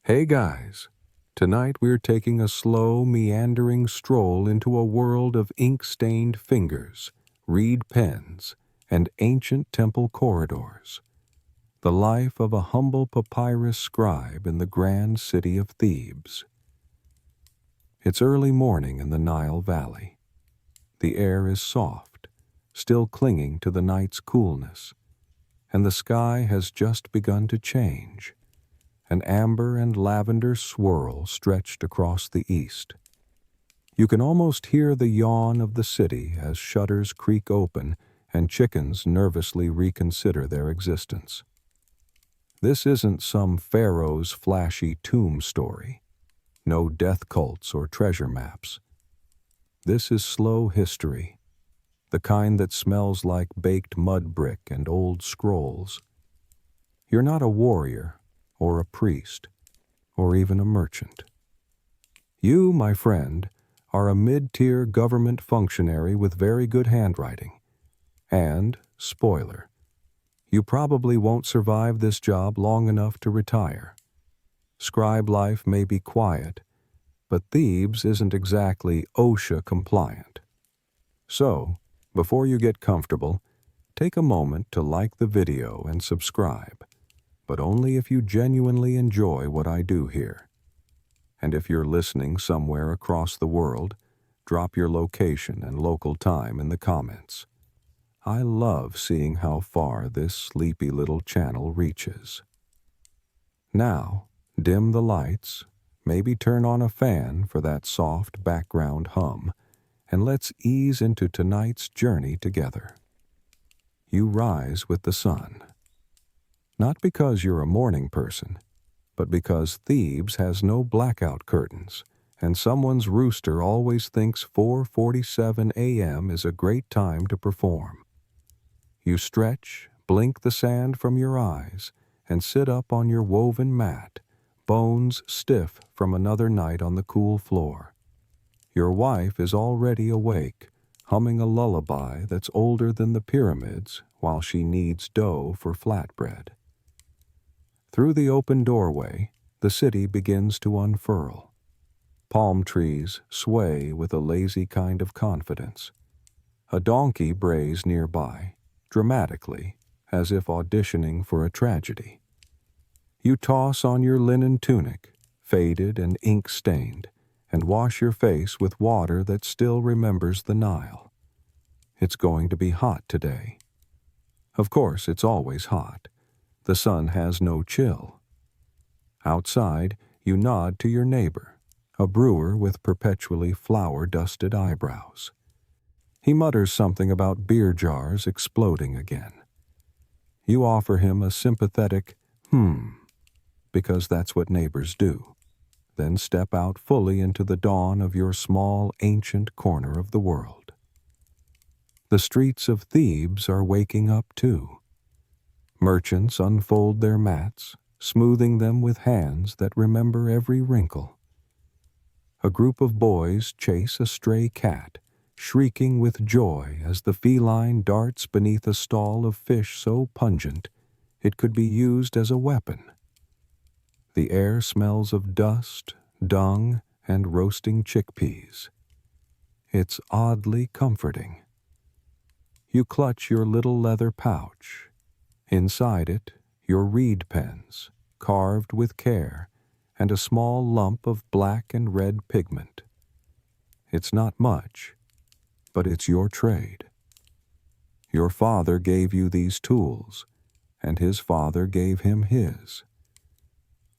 Hey guys, tonight we're taking a slow, meandering stroll into a world of ink-stained fingers, reed pens, and ancient temple corridors. The life of a humble papyrus scribe in the grand city of Thebes. It's early morning in the Nile Valley. The air is soft, still clinging to the night's coolness, and the sky has just begun to change. An amber and lavender swirl stretched across the east. You can almost hear the yawn of the city as shutters creak open and chickens nervously reconsider their existence. This isn't some pharaoh's flashy tomb story. No death cults or treasure maps. This is slow history, the kind that smells like baked mud brick and old scrolls. You're not a warrior, or a priest, or even a merchant. You, my friend, are a mid-tier government functionary with very good handwriting. And, spoiler, you probably won't survive this job long enough to retire. Scribe life may be quiet, but Thebes isn't exactly OSHA compliant. So, before you get comfortable, take a moment to like the video and subscribe, but only if you genuinely enjoy what I do here. And if you're listening somewhere across the world, drop your location and local time in the comments. I love seeing how far this sleepy little channel reaches. Now, dim the lights, maybe turn on a fan for that soft background hum, and let's ease into tonight's journey together. You rise with the sun. Not because you're a morning person, but because Thebes has no blackout curtains, and someone's rooster always thinks 4:47 a.m. is a great time to perform. You stretch, blink the sand from your eyes, and sit up on your woven mat, bones stiff from another night on the cool floor. Your wife is already awake, humming a lullaby that's older than the pyramids while she kneads dough for flatbread. Through the open doorway, the city begins to unfurl. Palm trees sway with a lazy kind of confidence. A donkey brays nearby, dramatically, as if auditioning for a tragedy. You toss on your linen tunic, faded and ink-stained, and wash your face with water that still remembers the Nile. It's going to be hot today. Of course, it's always hot. The sun has no chill. Outside, you nod to your neighbor, a brewer with perpetually flour-dusted eyebrows. He mutters something about beer jars exploding again. You offer him a sympathetic, because that's what neighbors do. Then step out fully into the dawn of your small, ancient corner of the world. The streets of Thebes are waking up too. Merchants unfold their mats, smoothing them with hands that remember every wrinkle. A group of boys chase a stray cat, shrieking with joy as the feline darts beneath a stall of fish so pungent it could be used as a weapon. The air smells of dust, dung, and roasting chickpeas. It's oddly comforting. You clutch your little leather pouch. Inside it, your reed pens, carved with care, and a small lump of black and red pigment. It's not much, but it's your trade. Your father gave you these tools, and his father gave him his.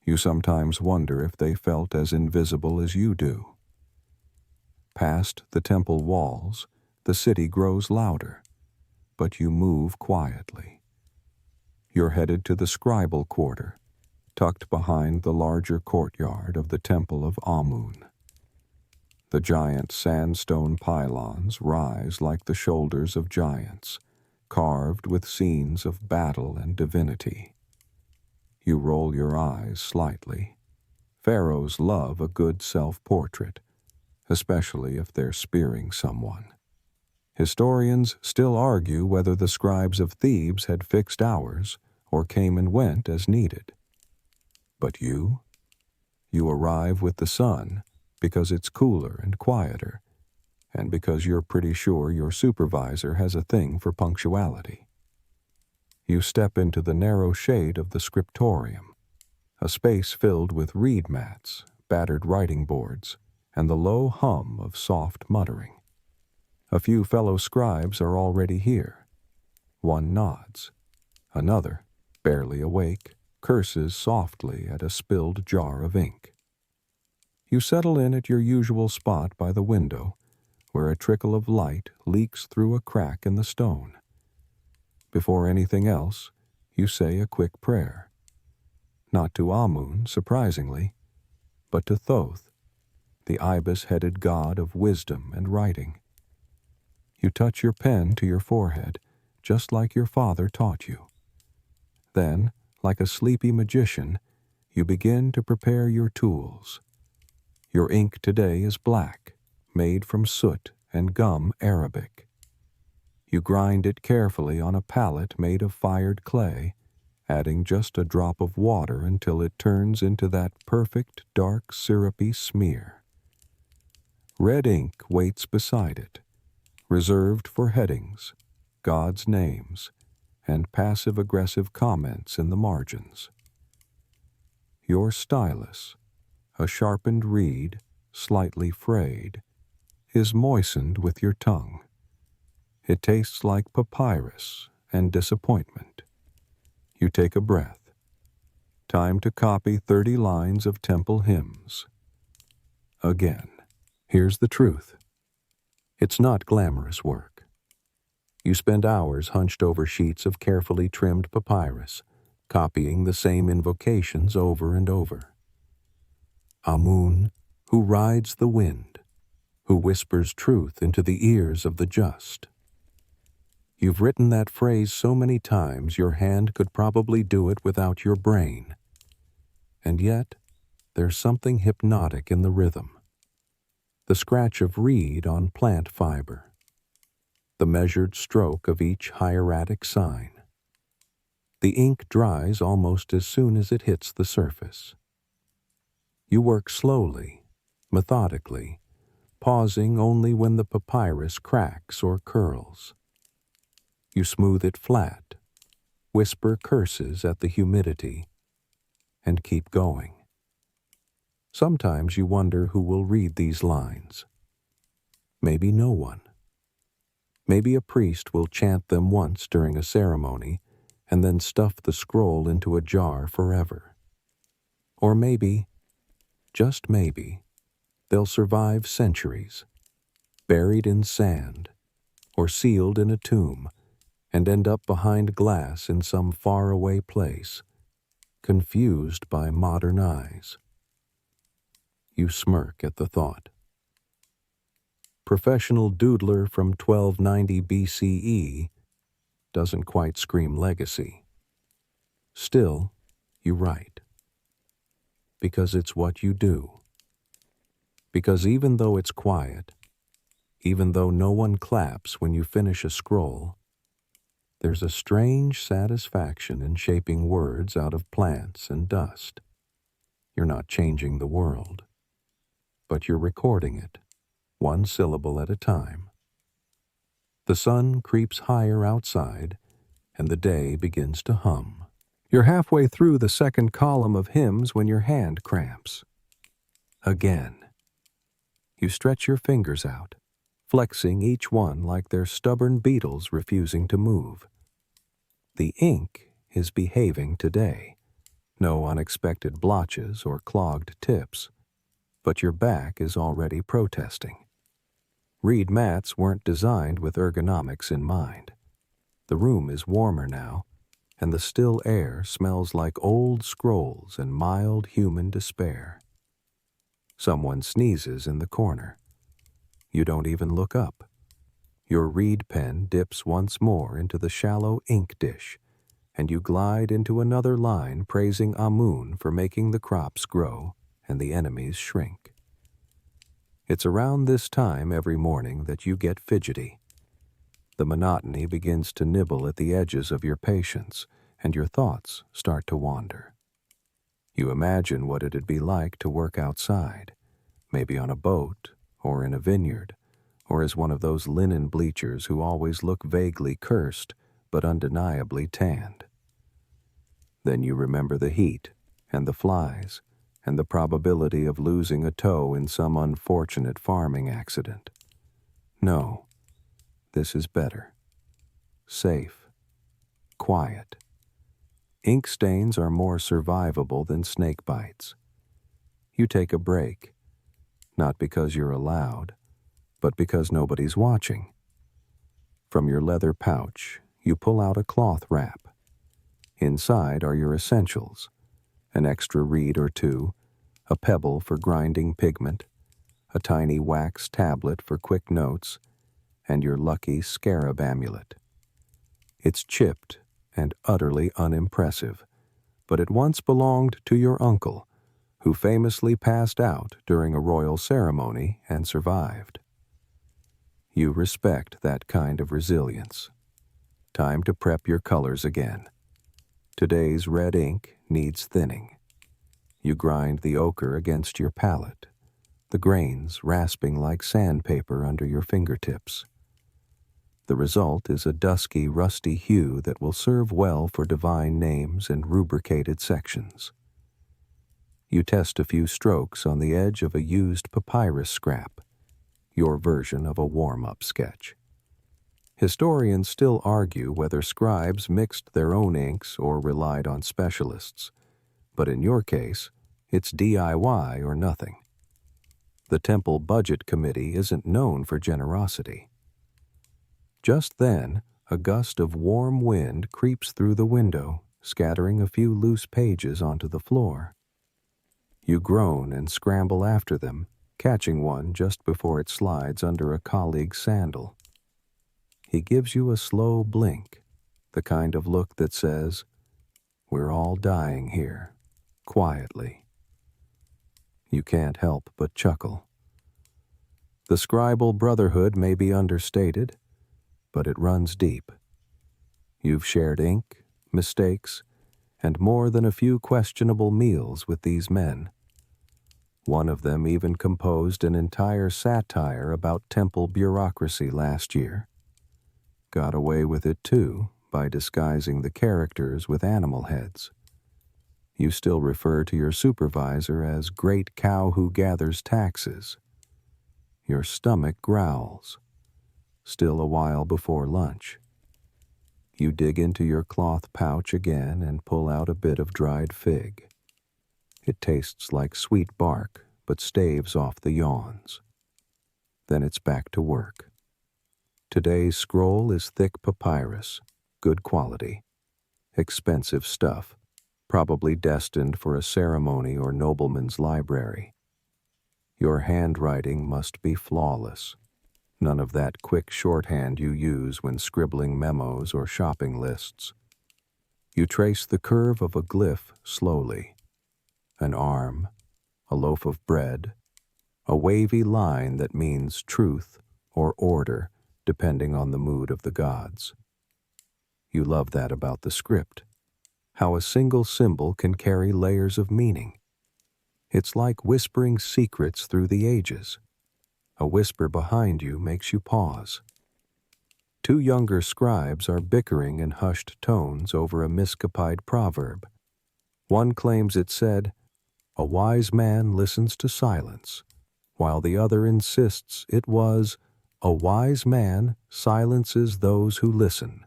You sometimes wonder if they felt as invisible as you do. Past the temple walls, the city grows louder, but you move quietly. You're headed to the scribal quarter, tucked behind the larger courtyard of the Temple of Amun. The giant sandstone pylons rise like the shoulders of giants, carved with scenes of battle and divinity. You roll your eyes slightly. Pharaohs love a good self-portrait, especially if they're spearing someone. Historians still argue whether the scribes of Thebes had fixed hours or came and went as needed. But you? You arrive with the sun because it's cooler and quieter, and because you're pretty sure your supervisor has a thing for punctuality. You step into the narrow shade of the scriptorium, a space filled with reed mats, battered writing boards, and the low hum of soft muttering. A few fellow scribes are already here. One nods. Another, barely awake, curses softly at a spilled jar of ink. You settle in at your usual spot by the window, where a trickle of light leaks through a crack in the stone. Before anything else, you say a quick prayer. Not to Amun, surprisingly, but to Thoth, the ibis-headed god of wisdom and writing. You touch your pen to your forehead, just like your father taught you. Then, like a sleepy magician, you begin to prepare your tools. Your ink today is black, made from soot and gum Arabic. You grind it carefully on a palette made of fired clay, adding just a drop of water until it turns into that perfect dark syrupy smear. Red ink waits beside it, reserved for headings, God's names, and passive-aggressive comments in the margins. Your stylus, a sharpened reed, slightly frayed, is moistened with your tongue. It tastes like papyrus and disappointment. You take a breath. Time to copy 30 lines of temple hymns. Again, here's the truth. It's not glamorous work. You spend hours hunched over sheets of carefully trimmed papyrus, copying the same invocations over and over. Amun, who rides the wind, who whispers truth into the ears of the just. You've written that phrase so many times your hand could probably do it without your brain. And yet, there's something hypnotic in the rhythm. The scratch of reed on plant fiber. The measured stroke of each hieratic sign. The ink dries almost as soon as it hits the surface. You work slowly, methodically, pausing only when the papyrus cracks or curls. You smooth it flat, whisper curses at the humidity, and keep going. Sometimes you wonder who will read these lines. Maybe no one. Maybe a priest will chant them once during a ceremony and then stuff the scroll into a jar forever. Or maybe, just maybe, they'll survive centuries, buried in sand, or sealed in a tomb, and end up behind glass in some faraway place, confused by modern eyes. You smirk at the thought. Professional doodler from 1290 BCE doesn't quite scream legacy. Still, you write. Because it's what you do. Because even though it's quiet, even though no one claps when you finish a scroll, there's a strange satisfaction in shaping words out of plants and dust. You're not changing the world, but you're recording it, one syllable at a time. The sun creeps higher outside, and the day begins to hum. You're halfway through the second column of hymns when your hand cramps. Again. You stretch your fingers out, flexing each one like they're stubborn beetles refusing to move. The ink is behaving today. No unexpected blotches or clogged tips, but your back is already protesting. Reed mats weren't designed with ergonomics in mind. The room is warmer now, and the still air smells like old scrolls and mild human despair. Someone sneezes in the corner. You don't even look up. Your reed pen dips once more into the shallow ink dish, and you glide into another line praising Amun for making the crops grow and the enemies shrink. It's around this time every morning that you get fidgety. The monotony begins to nibble at the edges of your patience, and your thoughts start to wander. You imagine what it'd be like to work outside, maybe on a boat, or in a vineyard, or as one of those linen bleachers who always look vaguely cursed, but undeniably tanned. Then you remember the heat, and the flies, and the probability of losing a toe in some unfortunate farming accident. No, this is better. Safe. Quiet. Ink stains are more survivable than snake bites. You take a break, not because you're allowed, but because nobody's watching. From your leather pouch, you pull out a cloth wrap. Inside are your essentials, an extra reed or two, a pebble for grinding pigment, a tiny wax tablet for quick notes, and your lucky scarab amulet. It's chipped and utterly unimpressive, but it once belonged to your uncle, who famously passed out during a royal ceremony and survived. You respect that kind of resilience. Time to prep your colors again. Today's red ink needs thinning. You grind the ochre against your palette, the grains rasping like sandpaper under your fingertips. The result is a dusky, rusty hue that will serve well for divine names and rubricated sections. You test a few strokes on the edge of a used papyrus scrap, your version of a warm-up sketch. Historians still argue whether scribes mixed their own inks or relied on specialists, but in your case, it's DIY or nothing. The temple budget committee isn't known for generosity. Just then, a gust of warm wind creeps through the window, scattering a few loose pages onto the floor. You groan and scramble after them, catching one just before it slides under a colleague's sandal. He gives you a slow blink, the kind of look that says, "We're all dying here, quietly." You can't help but chuckle. The scribal brotherhood may be understated, but it runs deep. You've shared ink, mistakes, and more than a few questionable meals with these men. One of them even composed an entire satire about temple bureaucracy last year. Got away with it too by disguising the characters with animal heads. You still refer to your supervisor as Great Cow Who Gathers Taxes. Your stomach growls. Still a while before lunch. You dig into your cloth pouch again and pull out a bit of dried fig. It tastes like sweet bark, but staves off the yawns. Then it's back to work. Today's scroll is thick papyrus, good quality, expensive stuff, probably destined for a ceremony or nobleman's library. Your handwriting must be flawless. None of that quick shorthand you use when scribbling memos or shopping lists. You trace the curve of a glyph slowly. An arm, a loaf of bread, a wavy line that means truth or order, depending on the mood of the gods. You love that about the script, how a single symbol can carry layers of meaning. It's like whispering secrets through the ages. A whisper behind you makes you pause. Two younger scribes are bickering in hushed tones over a miscopied proverb. One claims it said, "A wise man listens to silence," while the other insists it was, "A wise man silences those who listen."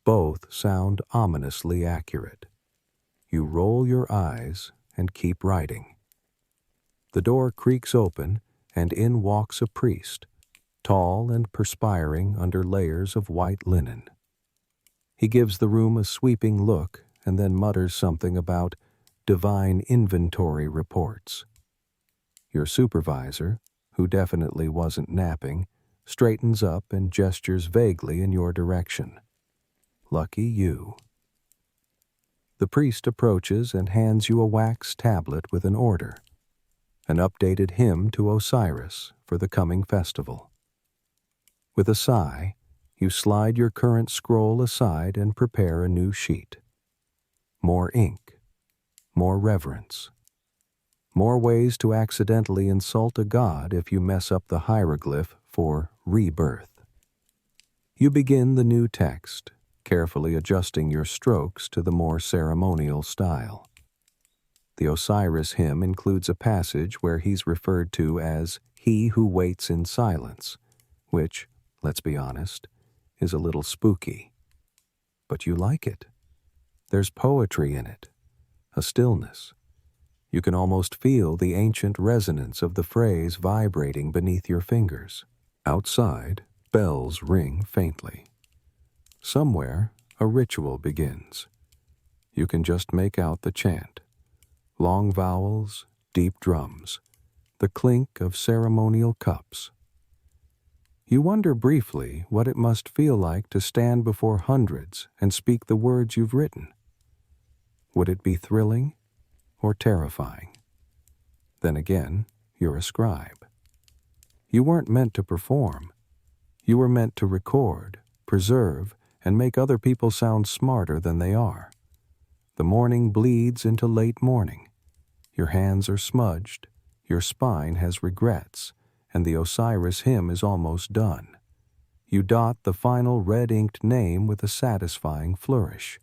Both sound ominously accurate. You roll your eyes and keep writing. The door creaks open, and in walks a priest, tall and perspiring under layers of white linen. He gives the room a sweeping look and then mutters something about divine inventory reports. Your supervisor, who definitely wasn't napping, straightens up and gestures vaguely in your direction. Lucky you. The priest approaches and hands you a wax tablet with an order, an updated hymn to Osiris for the coming festival. With a sigh, you slide your current scroll aside and prepare a new sheet. More ink, more reverence. More ways to accidentally insult a god if you mess up the hieroglyph for rebirth. You begin the new text, carefully adjusting your strokes to the more ceremonial style. The Osiris hymn includes a passage where he's referred to as he who waits in silence, which, let's be honest, is a little spooky. But you like it. There's poetry in it, a stillness. You can almost feel the ancient resonance of the phrase vibrating beneath your fingers. Outside, bells ring faintly. Somewhere, a ritual begins. You can just make out the chant. Long vowels, deep drums, the clink of ceremonial cups. You wonder briefly what it must feel like to stand before hundreds and speak the words you've written. Would it be thrilling or terrifying? Then again, you're a scribe. You weren't meant to perform. You were meant to record, preserve, and make other people sound smarter than they are. The morning bleeds into late morning. Your hands are smudged, your spine has regrets, and the Osiris hymn is almost done. You dot the final red-inked name with a satisfying flourish.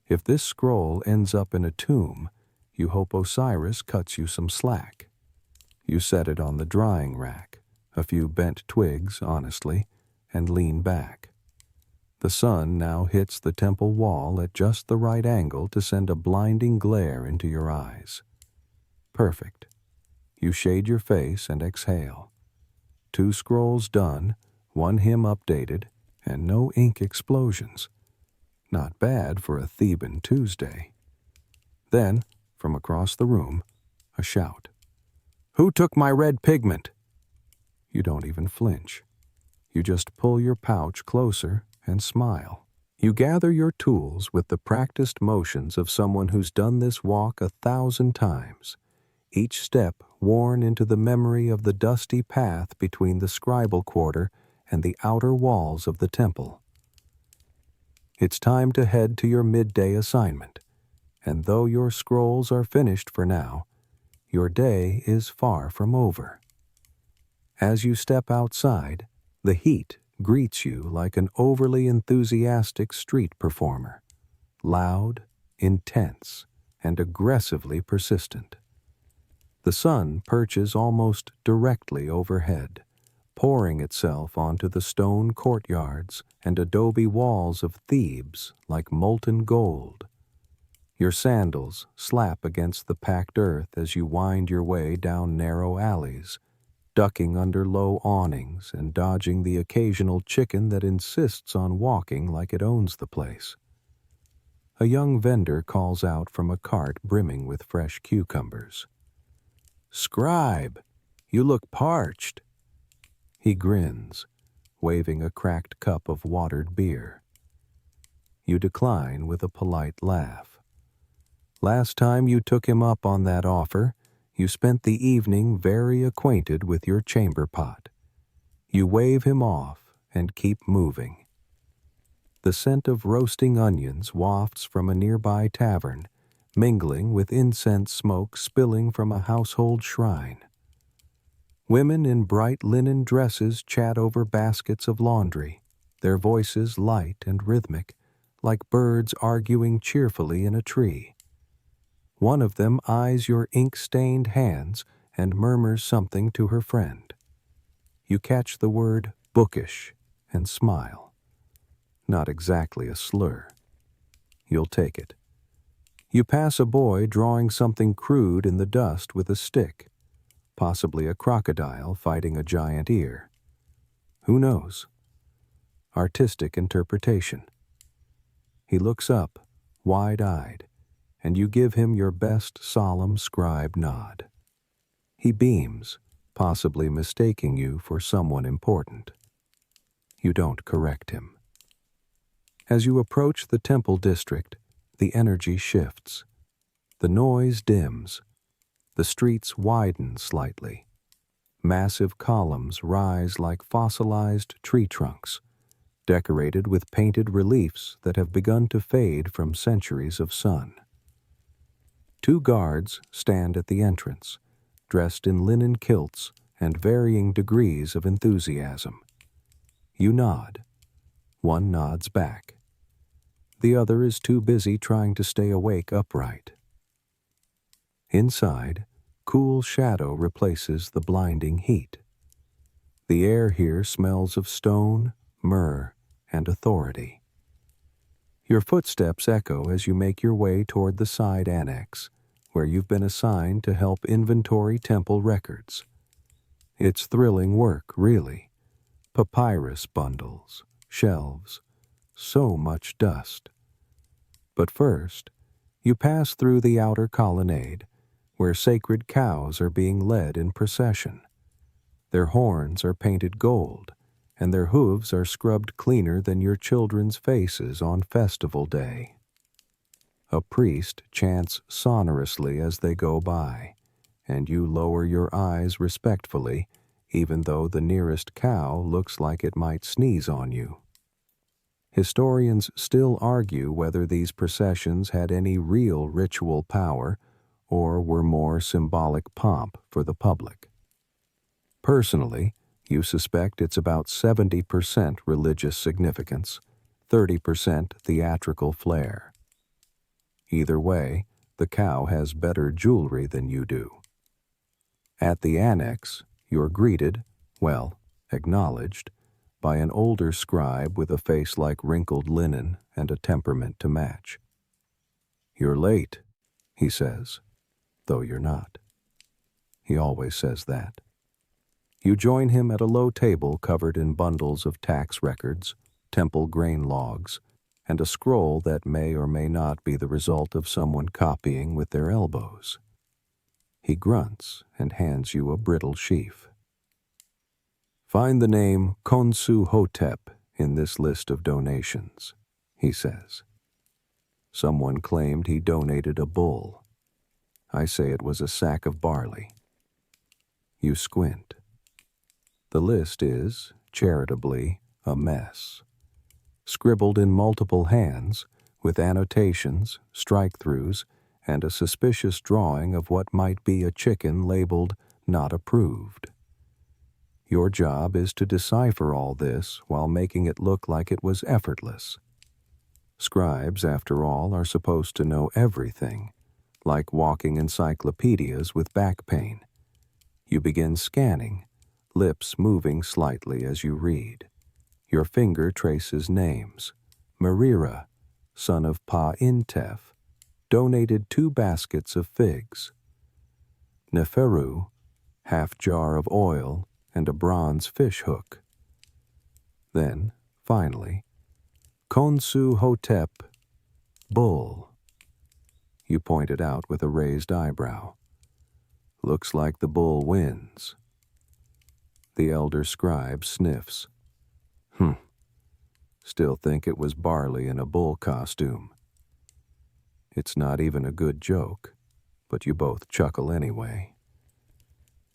If this scroll ends up in a tomb, you hope Osiris cuts you some slack. You set it on the drying rack, a few bent twigs, honestly, and lean back. The sun now hits the temple wall at just the right angle to send a blinding glare into your eyes. Perfect. You shade your face and exhale. 2 scrolls done, 1 hymn updated, and no ink explosions. Not bad for a Theban Tuesday. Then, from across the room, a shout. "Who took my red pigment?" You don't even flinch. You just pull your pouch closer and smile. You gather your tools with the practiced motions of someone who's done this walk 1,000 times, each step worn into the memory of the dusty path between the scribal quarter and the outer walls of the temple. It's time to head to your midday assignment, and though your scrolls are finished for now, your day is far from over. As you step outside, the heat greets you like an overly enthusiastic street performer, loud, intense, and aggressively persistent. The sun perches almost directly overhead, pouring itself onto the stone courtyards and adobe walls of Thebes like molten gold. Your sandals slap against the packed earth as you wind your way down narrow alleys, ducking under low awnings and dodging the occasional chicken that insists on walking like it owns the place. A young vendor calls out from a cart brimming with fresh cucumbers. "Scribe, you look parched." He grins, waving a cracked cup of watered beer. You decline with a polite laugh. Last time you took him up on that offer, you spent the evening very acquainted with your chamber pot. You wave him off and keep moving. The scent of roasting onions wafts from a nearby tavern, mingling with incense smoke spilling from a household shrine. Women in bright linen dresses chat over baskets of laundry, their voices light and rhythmic, like birds arguing cheerfully in a tree. One of them eyes your ink-stained hands and murmurs something to her friend. You catch the word bookish and smile. Not exactly a slur. You'll take it. You pass a boy drawing something crude in the dust with a stick, possibly a crocodile fighting a giant ear. Who knows? Artistic interpretation. He looks up, wide-eyed, and you give him your best solemn scribe nod. He beams, possibly mistaking you for someone important. You don't correct him. As you approach the temple district, the energy shifts. The noise dims. The streets widen slightly. Massive columns rise like fossilized tree trunks, decorated with painted reliefs that have begun to fade from centuries of sun. 2 guards stand at the entrance, dressed in linen kilts and varying degrees of enthusiasm. You nod. One nods back. The other is too busy trying to stay awake upright. Inside, cool shadow replaces the blinding heat. The air here smells of stone, myrrh, and authority. Your footsteps echo as you make your way toward the side annex, where you've been assigned to help inventory temple records. It's thrilling work, really. Papyrus bundles, shelves, so much dust. But first, you pass through the outer colonnade, where sacred cows are being led in procession. Their horns are painted gold, and their hooves are scrubbed cleaner than your children's faces on festival day. A priest chants sonorously as they go by, and you lower your eyes respectfully, even though the nearest cow looks like it might sneeze on you. Historians still argue whether these processions had any real ritual power or were more symbolic pomp for the public. Personally, you suspect it's about 70% religious significance, 30% theatrical flair. Either way, the cow has better jewelry than you do. At the annex, you're greeted, well, acknowledged, by an older scribe with a face like wrinkled linen and a temperament to match. "You're late," he says, though you're not. He always says that. You join him at a low table covered in bundles of tax records, temple grain logs, and a scroll that may or may not be the result of someone copying with their elbows. He grunts and hands you a brittle sheaf. "Find the name Khonsu Hotep in this list of donations," he says. Someone claimed he donated a bull. I say it was a sack of barley. You squint. The list is, charitably, a mess. Scribbled in multiple hands, with annotations, strike-throughs, and a suspicious drawing of what might be a chicken labeled "not approved." Your job is to decipher all this while making it look like it was effortless. Scribes, after all, are supposed to know everything, like walking encyclopedias with back pain. You begin scanning, lips moving slightly as you read. Your finger traces names. Merira, son of Pa-Intef, donated 2 baskets of figs. Neferu, half jar of oil and a bronze fish hook. Then, finally, Khonsu Hotep, bull. You point it out with a raised eyebrow. Looks like the bull wins. The elder scribe sniffs. Still think it was barley in a bull costume. It's not even a good joke, but you both chuckle anyway.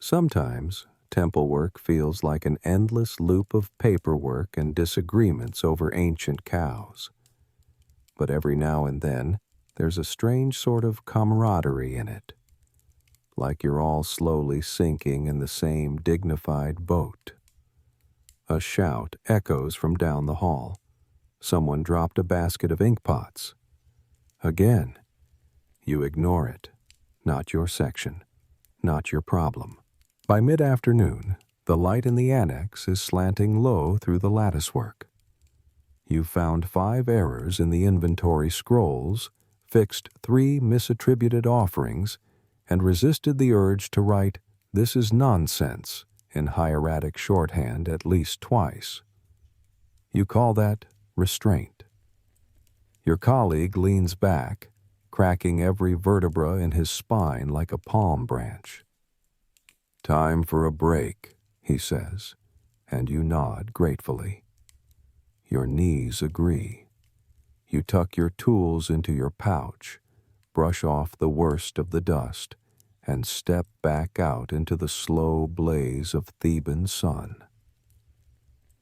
Sometimes, temple work feels like an endless loop of paperwork and disagreements over ancient cows. But every now and then, there's a strange sort of camaraderie in it, like you're all slowly sinking in the same dignified boat. A shout echoes from down the hall. Someone dropped a basket of ink pots. Again, you ignore it. Not your section. Not your problem. By mid-afternoon, the light in the annex is slanting low through the latticework. You've found 5 errors in the inventory scrolls, fixed 3 misattributed offerings, and resisted the urge to write "This is nonsense" in hieratic shorthand at least twice. You call that restraint. Your colleague leans back, cracking every vertebra in his spine like a palm branch. "Time for a break," he says, and you nod gratefully. Your knees agree. You tuck your tools into your pouch, brush off the worst of the dust, and step back out into the slow blaze of Theban sun.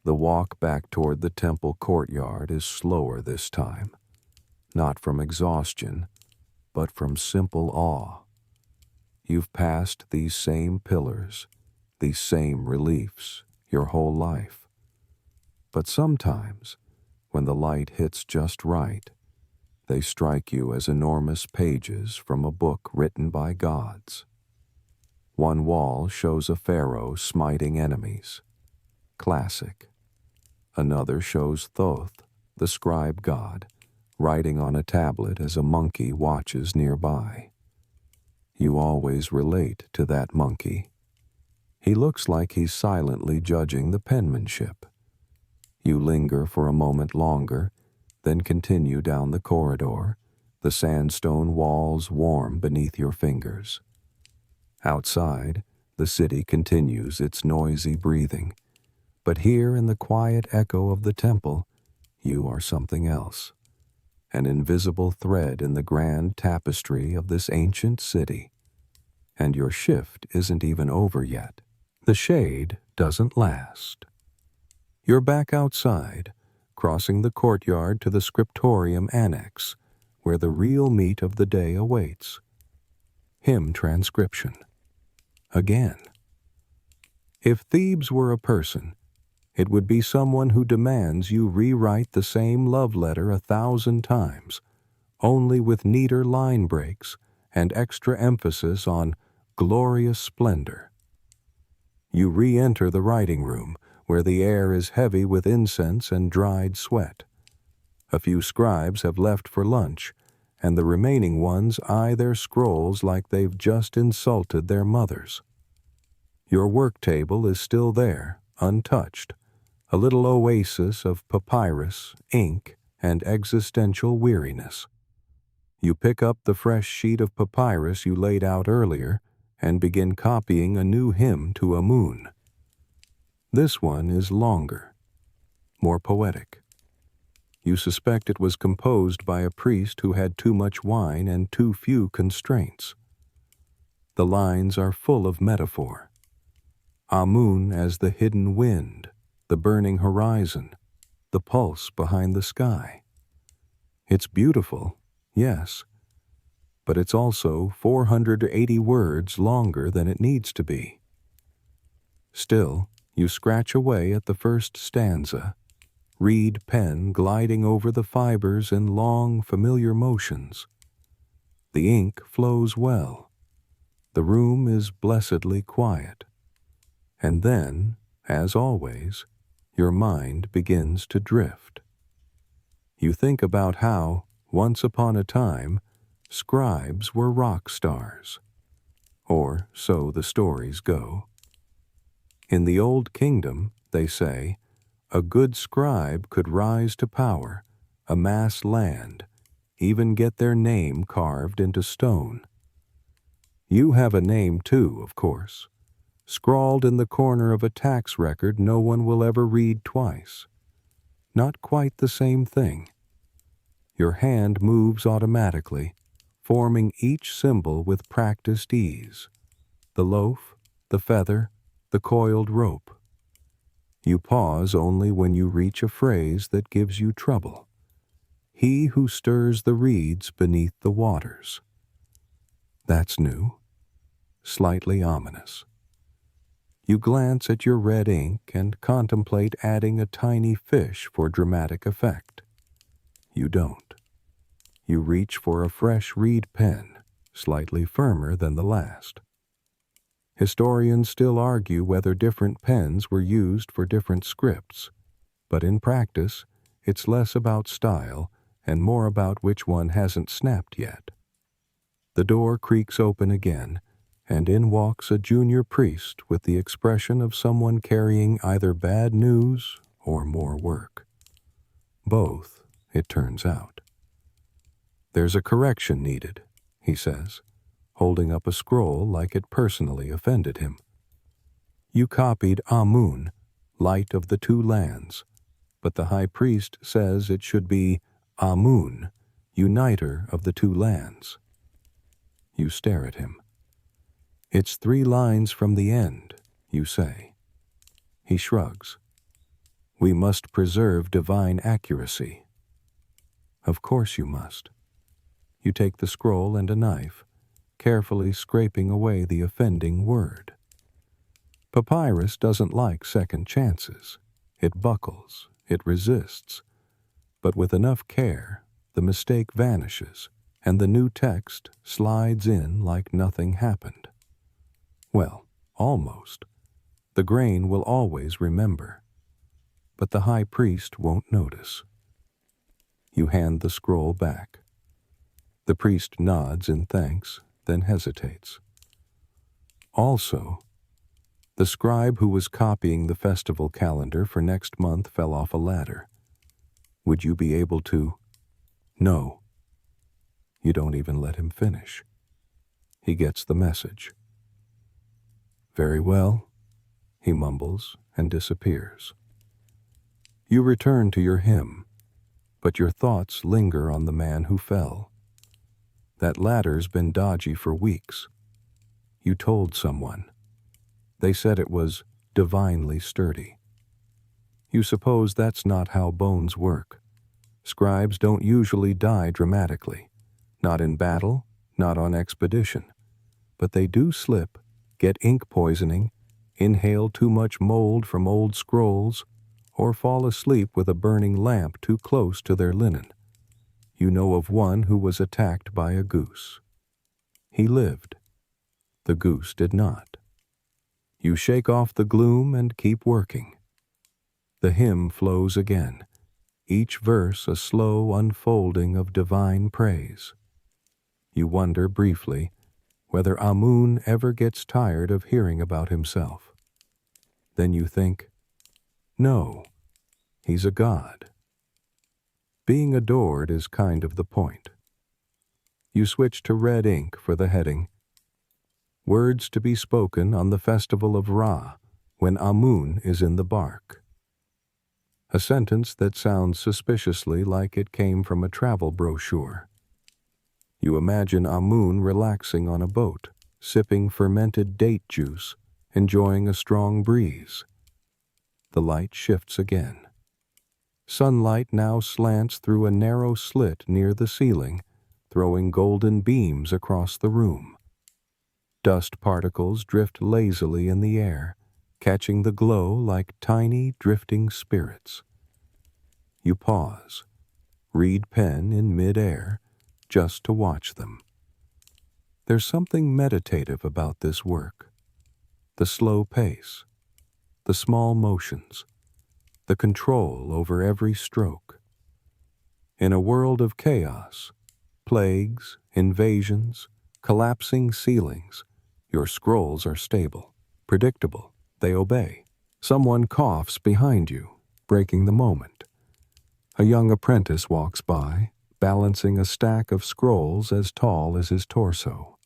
The walk back toward the temple courtyard is slower this time, not from exhaustion, but from simple awe. You've passed these same pillars, these same reliefs, your whole life. But sometimes, when the light hits just right, they strike you as enormous pages from a book written by gods. One wall shows a pharaoh smiting enemies. Classic. Another shows Thoth, the scribe god, writing on a tablet as a monkey watches nearby. You always relate to that monkey. He looks like he's silently judging the penmanship. You linger for a moment longer, then continue down the corridor, the sandstone walls warm beneath your fingers. Outside, the city continues its noisy breathing, but here in the quiet echo of the temple, you are something else, an invisible thread in the grand tapestry of this ancient city. And your shift isn't even over yet. The shade doesn't last. You're back outside, crossing the courtyard to the scriptorium annex, where the real meat of the day awaits. Hymn transcription. Again. If Thebes were a person, it would be someone who demands you rewrite the same love letter 1,000 times, only with neater line breaks and extra emphasis on glorious splendor. You re-enter the writing room, where the air is heavy with incense and dried sweat. A few scribes have left for lunch, and the remaining ones eye their scrolls like they've just insulted their mothers. Your work table is still there, untouched, a little oasis of papyrus, ink, and existential weariness. You pick up the fresh sheet of papyrus you laid out earlier and begin copying a new hymn to Amun. This one is longer, more poetic. You suspect it was composed by a priest who had too much wine and too few constraints. The lines are full of metaphor. Amun as the hidden wind, the burning horizon, the pulse behind the sky. It's beautiful, yes, but it's also 480 words longer than it needs to be. Still, you scratch away at the first stanza, reed pen gliding over the fibers in long, familiar motions. The ink flows well. The room is blessedly quiet. And then, as always, your mind begins to drift. You think about how, once upon a time, scribes were rock stars. Or so the stories go. In the Old Kingdom, they say, a good scribe could rise to power, amass land, even get their name carved into stone. You have a name too, of course, scrawled in the corner of a tax record no one will ever read twice. Not quite the same thing. Your hand moves automatically, forming each symbol with practiced ease. The loaf, the feather, the coiled rope. You pause only when you reach a phrase that gives you trouble. He who stirs the reeds beneath the waters. That's new, slightly ominous. You glance at your red ink and contemplate adding a tiny fish for dramatic effect. You don't. You reach for a fresh reed pen, slightly firmer than the last. Historians still argue whether different pens were used for different scripts, but in practice, it's less about style and more about which one hasn't snapped yet. The door creaks open again, and in walks a junior priest with the expression of someone carrying either bad news or more work. Both, it turns out. There's a correction needed, he says, holding up a scroll like it personally offended him. You copied Amun, light of the two lands, but the high priest says it should be Amun, uniter of the two lands. You stare at him. It's 3 lines from the end, you say. He shrugs. We must preserve divine accuracy. Of course you must. You take the scroll and a knife, carefully scraping away the offending word. Papyrus doesn't like second chances. It buckles, it resists. But with enough care, the mistake vanishes, and the new text slides in like nothing happened. Well, almost. The grain will always remember, but the high priest won't notice. You hand the scroll back. The priest nods in thanks, then hesitates. Also, the scribe who was copying the festival calendar for next month fell off a ladder. Would you be able to? No. You don't even let him finish. He gets the message. Very well, he mumbles and disappears. You return to your hymn, but your thoughts linger on the man who fell. That ladder's been dodgy for weeks. You told someone. They said it was divinely sturdy. You suppose that's not how bones work. Scribes don't usually die dramatically. Not in battle, not on expedition. But they do slip, get ink poisoning, inhale too much mold from old scrolls, or fall asleep with a burning lamp too close to their linen. You know of one who was attacked by a goose. He lived. The goose did not. You shake off the gloom and keep working. The hymn flows again, each verse a slow unfolding of divine praise. You wonder briefly whether Amun ever gets tired of hearing about himself. Then you think, no, he's a god. Being adored is kind of the point. You switch to red ink for the heading, Words to be spoken on the festival of Ra, when Amun is in the bark. A sentence that sounds suspiciously like it came from a travel brochure. You imagine Amun relaxing on a boat, sipping fermented date juice, enjoying a strong breeze. The light shifts again. Sunlight now slants through a narrow slit near the ceiling, throwing golden beams across the room. Dust particles drift lazily in the air, catching the glow like tiny drifting spirits. You pause, read pen in mid-air, just to watch them. There's something meditative about this work. The slow pace, the small motions, the control over every stroke. In a world of chaos, plagues, invasions, collapsing ceilings, your scrolls are stable, predictable, they obey. Someone coughs behind you, breaking the moment. A young apprentice walks by, balancing a stack of scrolls as tall as his torso.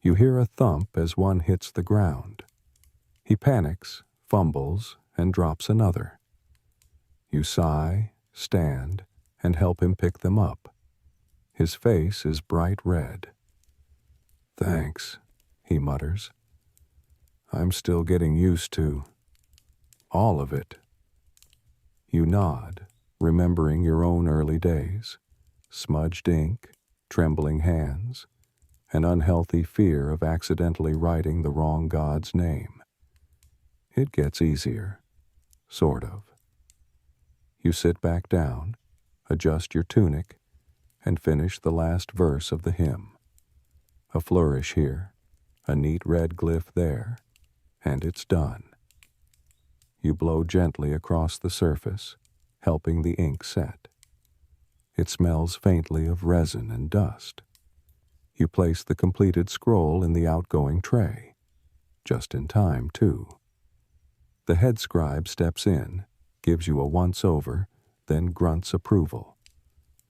You hear a thump as one hits the ground. He panics, fumbles, and drops another. You sigh, stand, and help him pick them up. His face is bright red. Thanks, he mutters. I'm still getting used to all of it. You nod, remembering your own early days, smudged ink, trembling hands, an unhealthy fear of accidentally writing the wrong god's name. It gets easier, sort of. You sit back down, adjust your tunic, and finish the last verse of the hymn. A flourish here, a neat red glyph there, and it's done. You blow gently across the surface, helping the ink set. It smells faintly of resin and dust. You place the completed scroll in the outgoing tray. Just in time, too. The head scribe steps in, gives you a once-over, then grunts approval,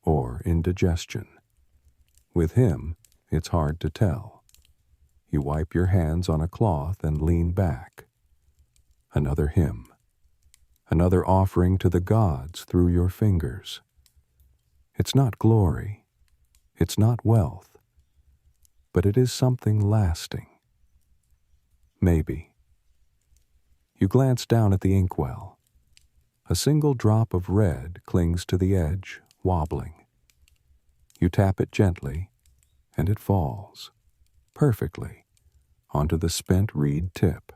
or indigestion. With him, it's hard to tell. You wipe your hands on a cloth and lean back. Another hymn. Another offering to the gods through your fingers. It's not glory. It's not wealth. But it is something lasting. Maybe. You glance down at the inkwell. A single drop of red clings to the edge, wobbling. You tap it gently, and it falls, perfectly, onto the spent reed tip.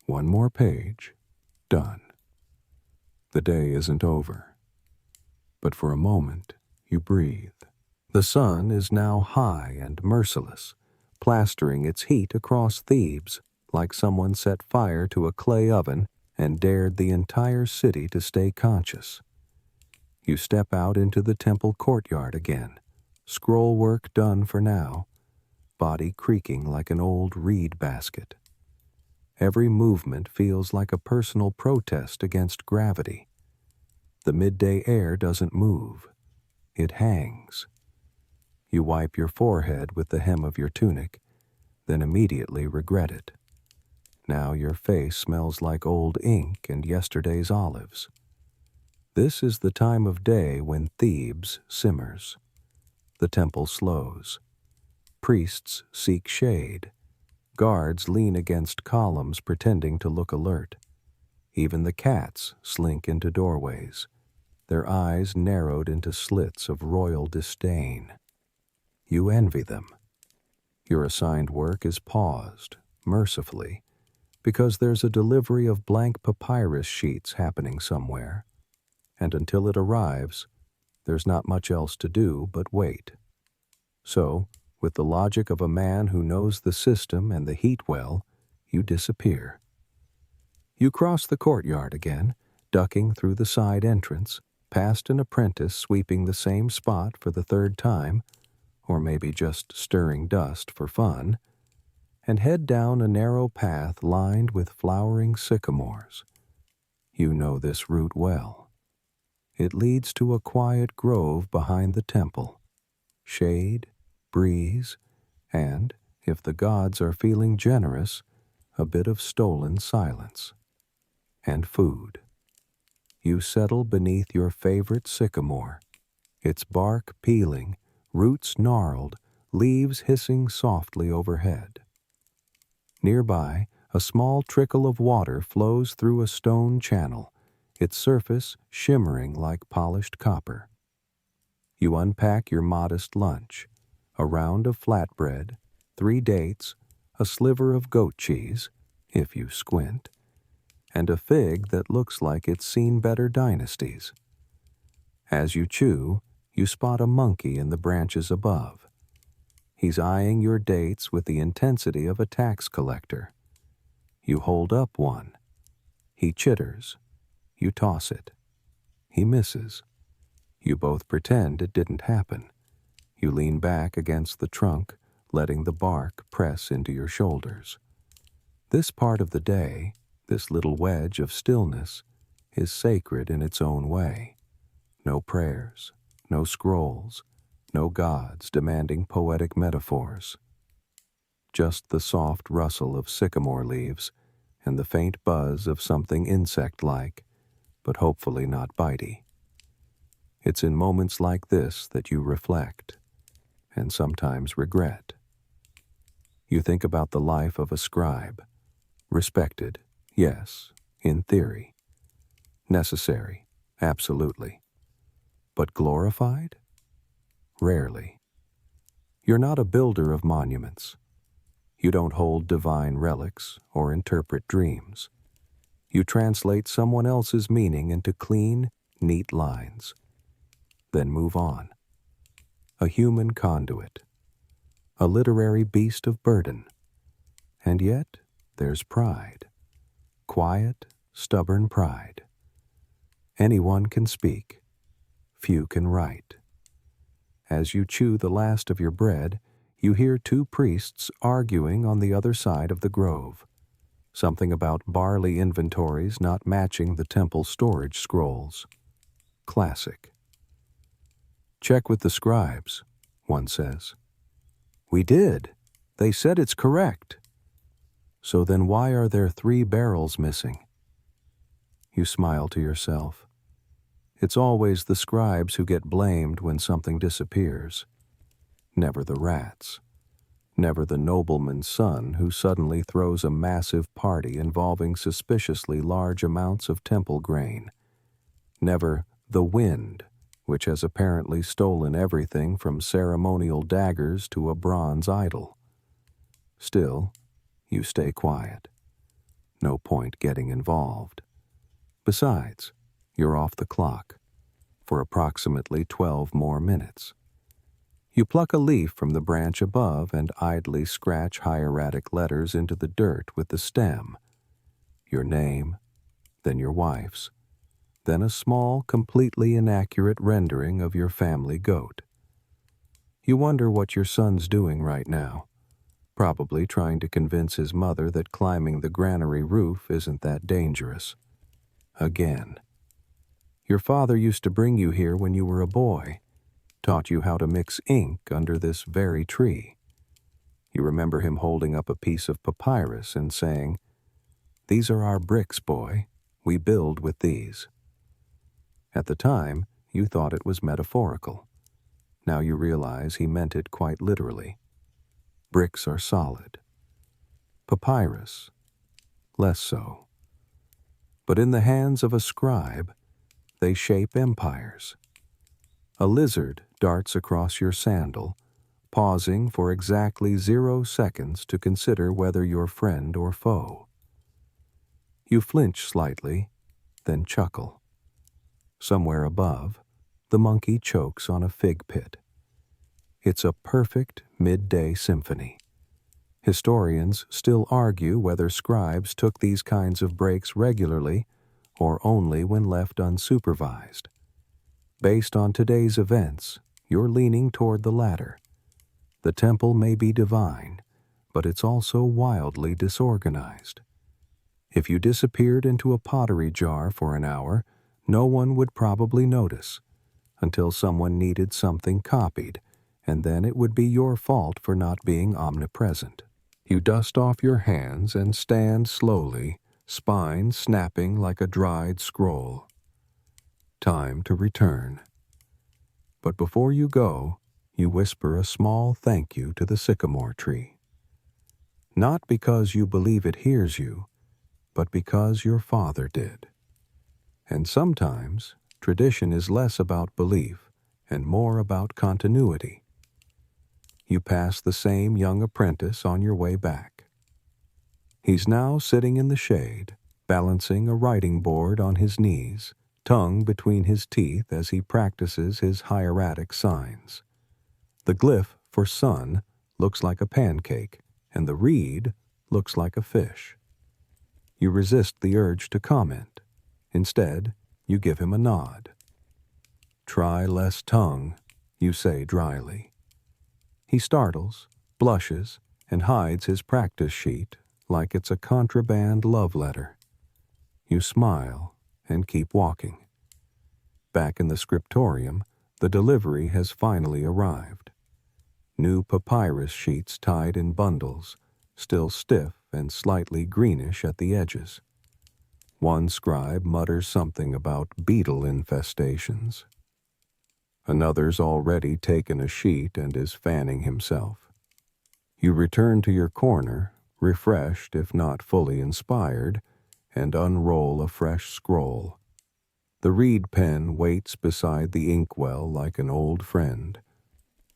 One more page, done. The day isn't over. But for a moment, you breathe. The sun is now high and merciless, plastering its heat across Thebes like someone set fire to a clay oven and dared the entire city to stay conscious. You step out into the temple courtyard again, scroll work done for now, body creaking like an old reed basket. Every movement feels like a personal protest against gravity. The midday air doesn't move. It hangs. You wipe your forehead with the hem of your tunic, then immediately regret it. Now your face smells like old ink and yesterday's olives. This is the time of day when Thebes simmers. The temple slows. Priests seek shade. Guards lean against columns pretending to look alert. Even the cats slink into doorways, their eyes narrowed into slits of royal disdain. You envy them. Your assigned work is paused, mercifully, because there's a delivery of blank papyrus sheets happening somewhere, and until it arrives, there's not much else to do but wait. So, with the logic of a man who knows the system and the heat well, you disappear. You cross the courtyard again, ducking through the side entrance, past an apprentice sweeping the same spot for the third time, or maybe just stirring dust for fun, and head down a narrow path lined with flowering sycamores. You know this route well. It leads to a quiet grove behind the temple. Shade, breeze, and, if the gods are feeling generous, a bit of stolen silence. And food. You settle beneath your favorite sycamore, its bark peeling, roots gnarled, leaves hissing softly overhead. Nearby, a small trickle of water flows through a stone channel, its surface shimmering like polished copper. You unpack your modest lunch, a round of flatbread, 3 dates, a sliver of goat cheese, if you squint, and a fig that looks like it's seen better dynasties. As you chew, you spot a monkey in the branches above. He's eyeing your dates with the intensity of a tax collector. You hold up one. He chitters. You toss it. He misses. You both pretend it didn't happen. You lean back against the trunk, letting the bark press into your shoulders. This part of the day, this little wedge of stillness, is sacred in its own way. No prayers, no scrolls, no gods demanding poetic metaphors. Just the soft rustle of sycamore leaves and the faint buzz of something insect-like, but hopefully not bitey. It's in moments like this that you reflect, and sometimes regret. You think about the life of a scribe, respected, yes, in theory. Necessary, absolutely. But glorified? Rarely. You're not a builder of monuments. You don't hold divine relics or interpret dreams. You translate someone else's meaning into clean, neat lines. Then move on. A human conduit. A literary beast of burden. And yet, there's pride. Quiet, stubborn pride. Anyone can speak. Few can write. As you chew the last of your bread, you hear 2 priests arguing on the other side of the grove. Something about barley inventories not matching the temple storage scrolls. Classic. Check with the scribes, one says. We did. They said it's correct. So then why are there 3 barrels missing? You smile to yourself. It's always the scribes who get blamed when something disappears. Never the rats. Never the nobleman's son who suddenly throws a massive party involving suspiciously large amounts of temple grain. Never the wind which has apparently stolen everything from ceremonial daggers to a bronze idol. Still, you stay quiet. No point getting involved. Besides, you're off the clock for approximately 12 more minutes. You pluck a leaf from the branch above and idly scratch hieratic letters into the dirt with the stem. Your name, then your wife's, then a small, completely inaccurate rendering of your family goat. You wonder what your son's doing right now, probably trying to convince his mother that climbing the granary roof isn't that dangerous. Again. Your father used to bring you here when you were a boy, taught you how to mix ink under this very tree. You remember him holding up a piece of papyrus and saying, "These are our bricks, boy. We build with these." At the time, you thought it was metaphorical. Now you realize he meant it quite literally. Bricks are solid. Papyrus, less so. But in the hands of a scribe, they shape empires. A lizard darts across your sandal, pausing for exactly 0 seconds to consider whether you're friend or foe. You flinch slightly, then chuckle. Somewhere above, the monkey chokes on a fig pit. It's a perfect midday symphony. Historians still argue whether scribes took these kinds of breaks regularly or only when left unsupervised. Based on today's events, you're leaning toward the latter. The temple may be divine, but it's also wildly disorganized. If you disappeared into a pottery jar for an hour, no one would probably notice, until someone needed something copied, and then it would be your fault for not being omnipresent. You dust off your hands and stand slowly, spine snapping like a dried scroll. Time to return. But before you go, you whisper a small thank you to the sycamore tree. Not because you believe it hears you, but because your father did. And sometimes, tradition is less about belief and more about continuity. You pass the same young apprentice on your way back. He's now sitting in the shade, balancing a writing board on his knees, tongue between his teeth as he practices his hieratic signs. The glyph for sun looks like a pancake, and the reed looks like a fish. You resist the urge to comment. Instead, you give him a nod. "Try less tongue," you say dryly. He startles, blushes, and hides his practice sheet like it's a contraband love letter. You smile and keep walking. Back in the scriptorium, the delivery has finally arrived. New papyrus sheets tied in bundles, still stiff and slightly greenish at the edges. One scribe mutters something about beetle infestations. Another's already taken a sheet and is fanning himself. You return to your corner, refreshed if not fully inspired, and unroll a fresh scroll. The reed pen waits beside the inkwell like an old friend,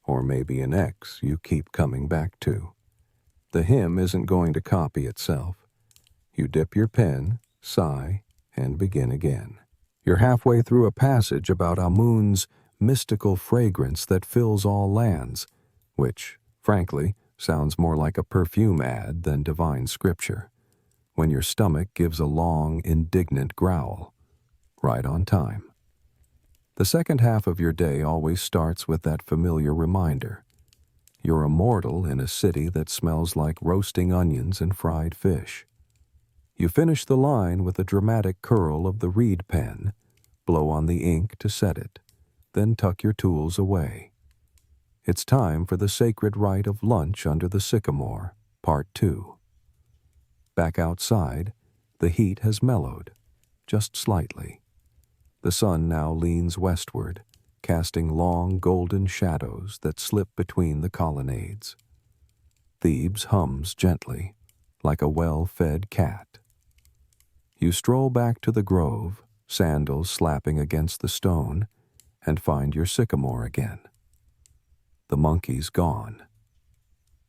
or maybe an ex you keep coming back to. The hymn isn't going to copy itself. You dip your pen, sigh, and begin again. You're halfway through a passage about Amun's mystical fragrance that fills all lands, which, frankly, sounds more like a perfume ad than divine scripture, when your stomach gives a long, indignant growl. Right on time. The second half of your day always starts with that familiar reminder. You're a mortal in a city that smells like roasting onions and fried fish. You finish the line with a dramatic curl of the reed pen, blow on the ink to set it, then tuck your tools away. It's time for the sacred rite of lunch under the sycamore, Part 2. Back outside, the heat has mellowed, just slightly. The sun now leans westward, casting long golden shadows that slip between the colonnades. Thebes hums gently, like a well-fed cat. You stroll back to the grove, sandals slapping against the stone, and find your sycamore again. The monkey's gone.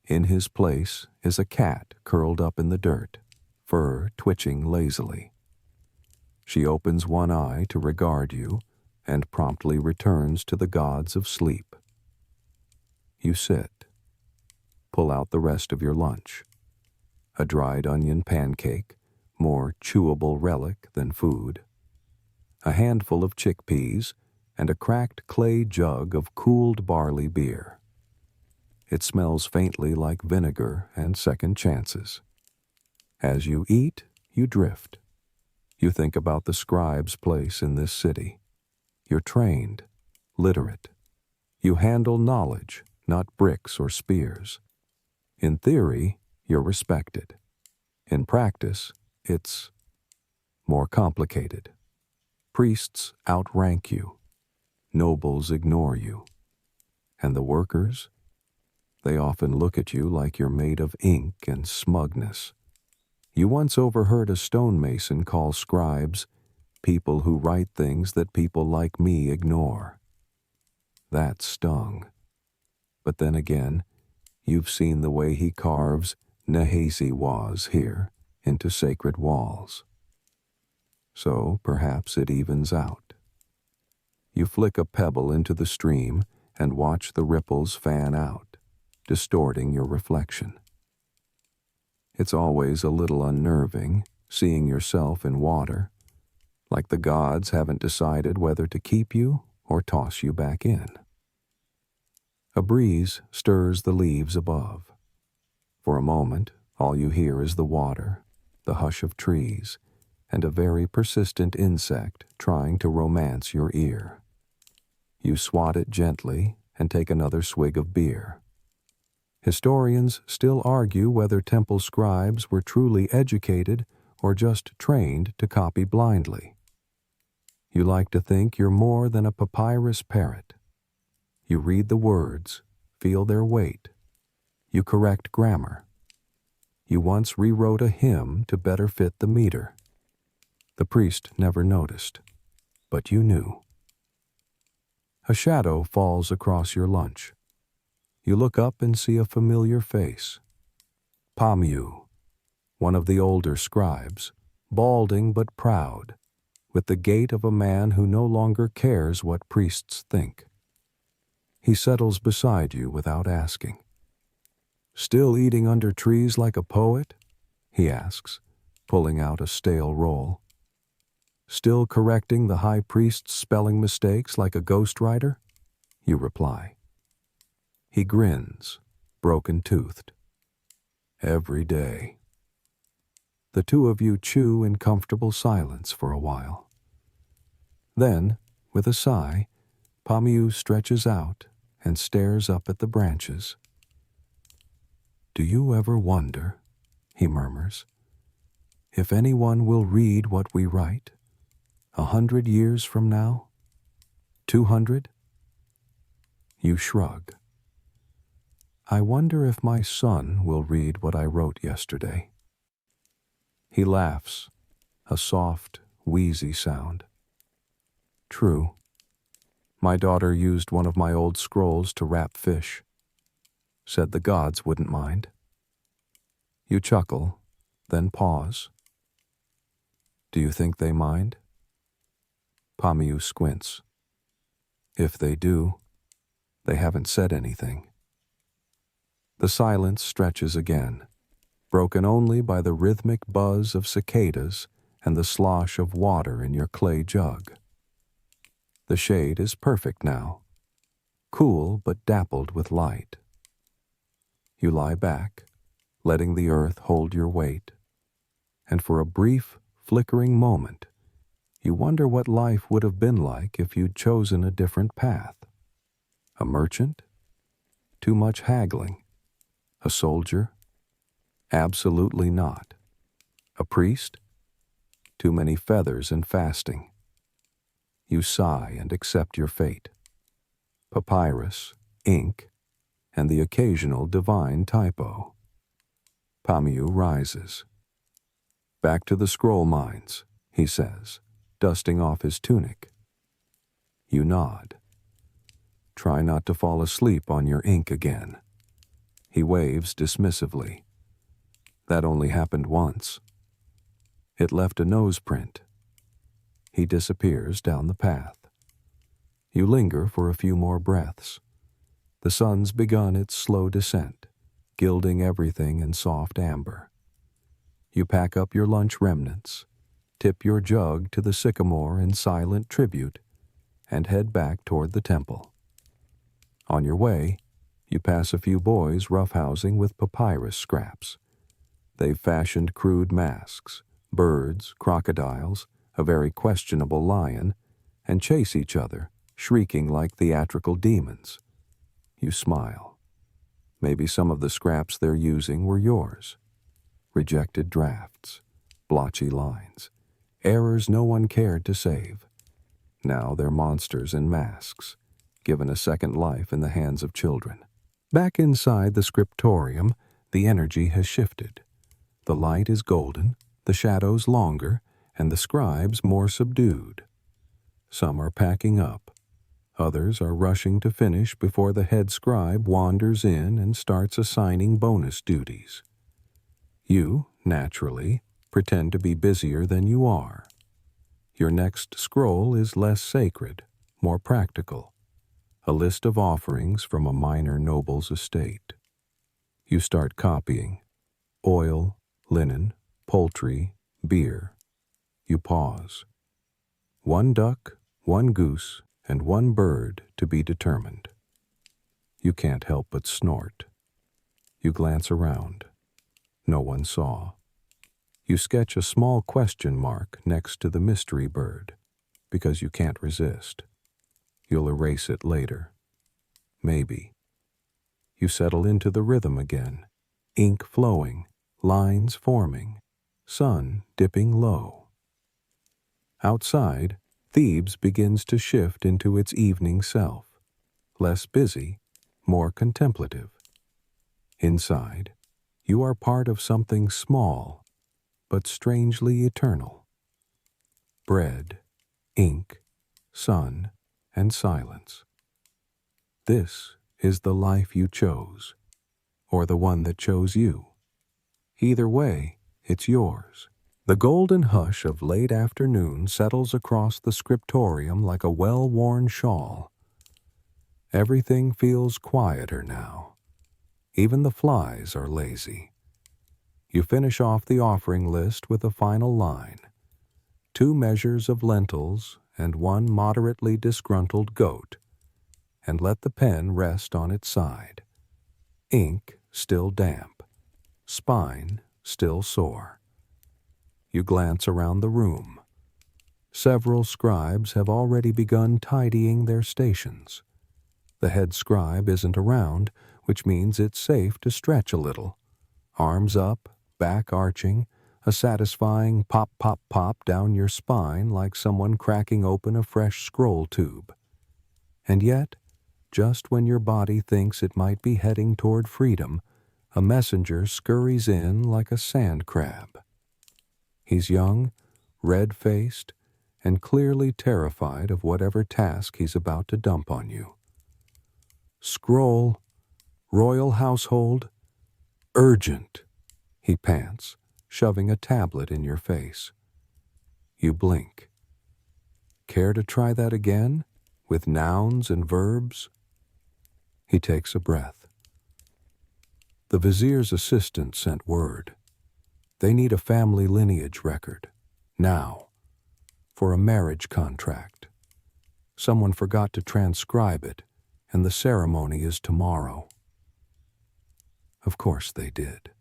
In his place is a cat curled up in the dirt, fur twitching lazily. She opens one eye to regard you and promptly returns to the gods of sleep. You sit. Pull out the rest of your lunch. A dried onion pancake, more chewable relic than food. A handful of chickpeas, and a cracked clay jug of cooled barley beer. It smells faintly like vinegar and second chances. As you eat, you drift. You think about the scribe's place in this city. You're trained, literate. You handle knowledge, not bricks or spears. In theory, you're respected. In practice, it's more complicated. Priests outrank you. Nobles ignore you. And the workers? They often look at you like you're made of ink and smugness. You once overheard a stonemason call scribes people who write things that people like me ignore. That stung. But then again, you've seen the way he carves Nehesi-was here into sacred walls. So perhaps it evens out. You flick a pebble into the stream and watch the ripples fan out, distorting your reflection. It's always a little unnerving, seeing yourself in water, like the gods haven't decided whether to keep you or toss you back in. A breeze stirs the leaves above. For a moment, all you hear is the water, the hush of trees, and a very persistent insect trying to romance your ear. You swat it gently and take another swig of beer. Historians still argue whether temple scribes were truly educated or just trained to copy blindly. You like to think you're more than a papyrus parrot. You read the words, feel their weight. You correct grammar. You once rewrote a hymn to better fit the meter. The priest never noticed, but you knew. A shadow falls across your lunch. You look up and see a familiar face. Pamu, one of the older scribes, balding but proud, with the gait of a man who no longer cares what priests think. He settles beside you without asking. "Still eating under trees like a poet?" he asks, pulling out a stale roll. "Still correcting the high priest's spelling mistakes like a ghostwriter?" You reply. He grins, broken-toothed. "Every day." The two of you chew in comfortable silence for a while. Then, with a sigh, Pamu stretches out and stares up at the branches. "Do you ever wonder," he murmurs, "if anyone will read what we write 100 years from now? 200? You shrug. "I wonder if my son will read what I wrote yesterday." He laughs, a soft, wheezy sound. "True. My daughter used one of my old scrolls to wrap fish. Said the gods wouldn't mind." You chuckle, then pause. "Do you think they mind?" Pamu squints. "If they do, they haven't said anything." The silence stretches again, broken only by the rhythmic buzz of cicadas and the slosh of water in your clay jug. The shade is perfect now, cool but dappled with light. You lie back, letting the earth hold your weight, and for a brief, flickering moment, you wonder what life would have been like if you'd chosen a different path. A merchant? Too much haggling. A soldier? Absolutely not. A priest? Too many feathers and fasting. You sigh and accept your fate. Papyrus, ink, and the occasional divine typo. Pamu rises. "Back to the scroll mines," he says, dusting off his tunic. You nod. Try not to fall asleep on your ink again. He waves dismissively. That only happened once. It left a nose print. He disappears down the path. You linger for a few more breaths. The sun's begun its slow descent, gilding everything in soft amber. You pack up your lunch remnants, tip your jug to the sycamore in silent tribute, and head back toward the temple. On your way, you pass a few boys roughhousing with papyrus scraps. They've fashioned crude masks, birds, crocodiles, a very questionable lion, and chase each other, shrieking like theatrical demons. You smile. Maybe some of the scraps they're using were yours. Rejected drafts, blotchy lines, errors no one cared to save. Now they're monsters in masks, given a second life in the hands of children. Back inside the scriptorium, the energy has shifted. The light is golden, the shadows longer, and the scribes more subdued. Some are packing up. Others are rushing to finish before the head scribe wanders in and starts assigning bonus duties. You, naturally, pretend to be busier than you are. Your next scroll is less sacred, more practical. A list of offerings from a minor noble's estate. You start copying. Oil, linen, poultry, beer. You pause. 1 duck, 1 goose, and 1 bird to be determined. You can't help but snort. You glance around. No one saw. You sketch a small question mark next to the mystery bird, because you can't resist. You'll erase it later. Maybe. You settle into the rhythm again. Ink flowing, lines forming, sun dipping low. Outside, Thebes begins to shift into its evening self, less busy, more contemplative. Inside, you are part of something small, but strangely eternal. Bread, ink, sun, and silence. This is the life you chose, or the one that chose you. Either way, it's yours. The golden hush of late afternoon settles across the scriptorium like a well-worn shawl. Everything feels quieter now. Even the flies are lazy. You finish off the offering list with a final line. 2 measures of lentils and 1 moderately disgruntled goat, and let the pen rest on its side. Ink still damp. Spine still sore. You glance around the room. Several scribes have already begun tidying their stations. The head scribe isn't around, which means it's safe to stretch a little. Arms up, back arching, a satisfying pop, pop, pop down your spine like someone cracking open a fresh scroll tube. And yet, just when your body thinks it might be heading toward freedom, a messenger scurries in like a sand crab. He's young, red-faced, and clearly terrified of whatever task he's about to dump on you. Scroll, royal household, urgent, he pants, shoving a tablet in your face. You blink. Care to try that again, with nouns and verbs? He takes a breath. The vizier's assistant sent word. They need a family lineage record, now, for a marriage contract. Someone forgot to transcribe it, and the ceremony is tomorrow. Of course they did,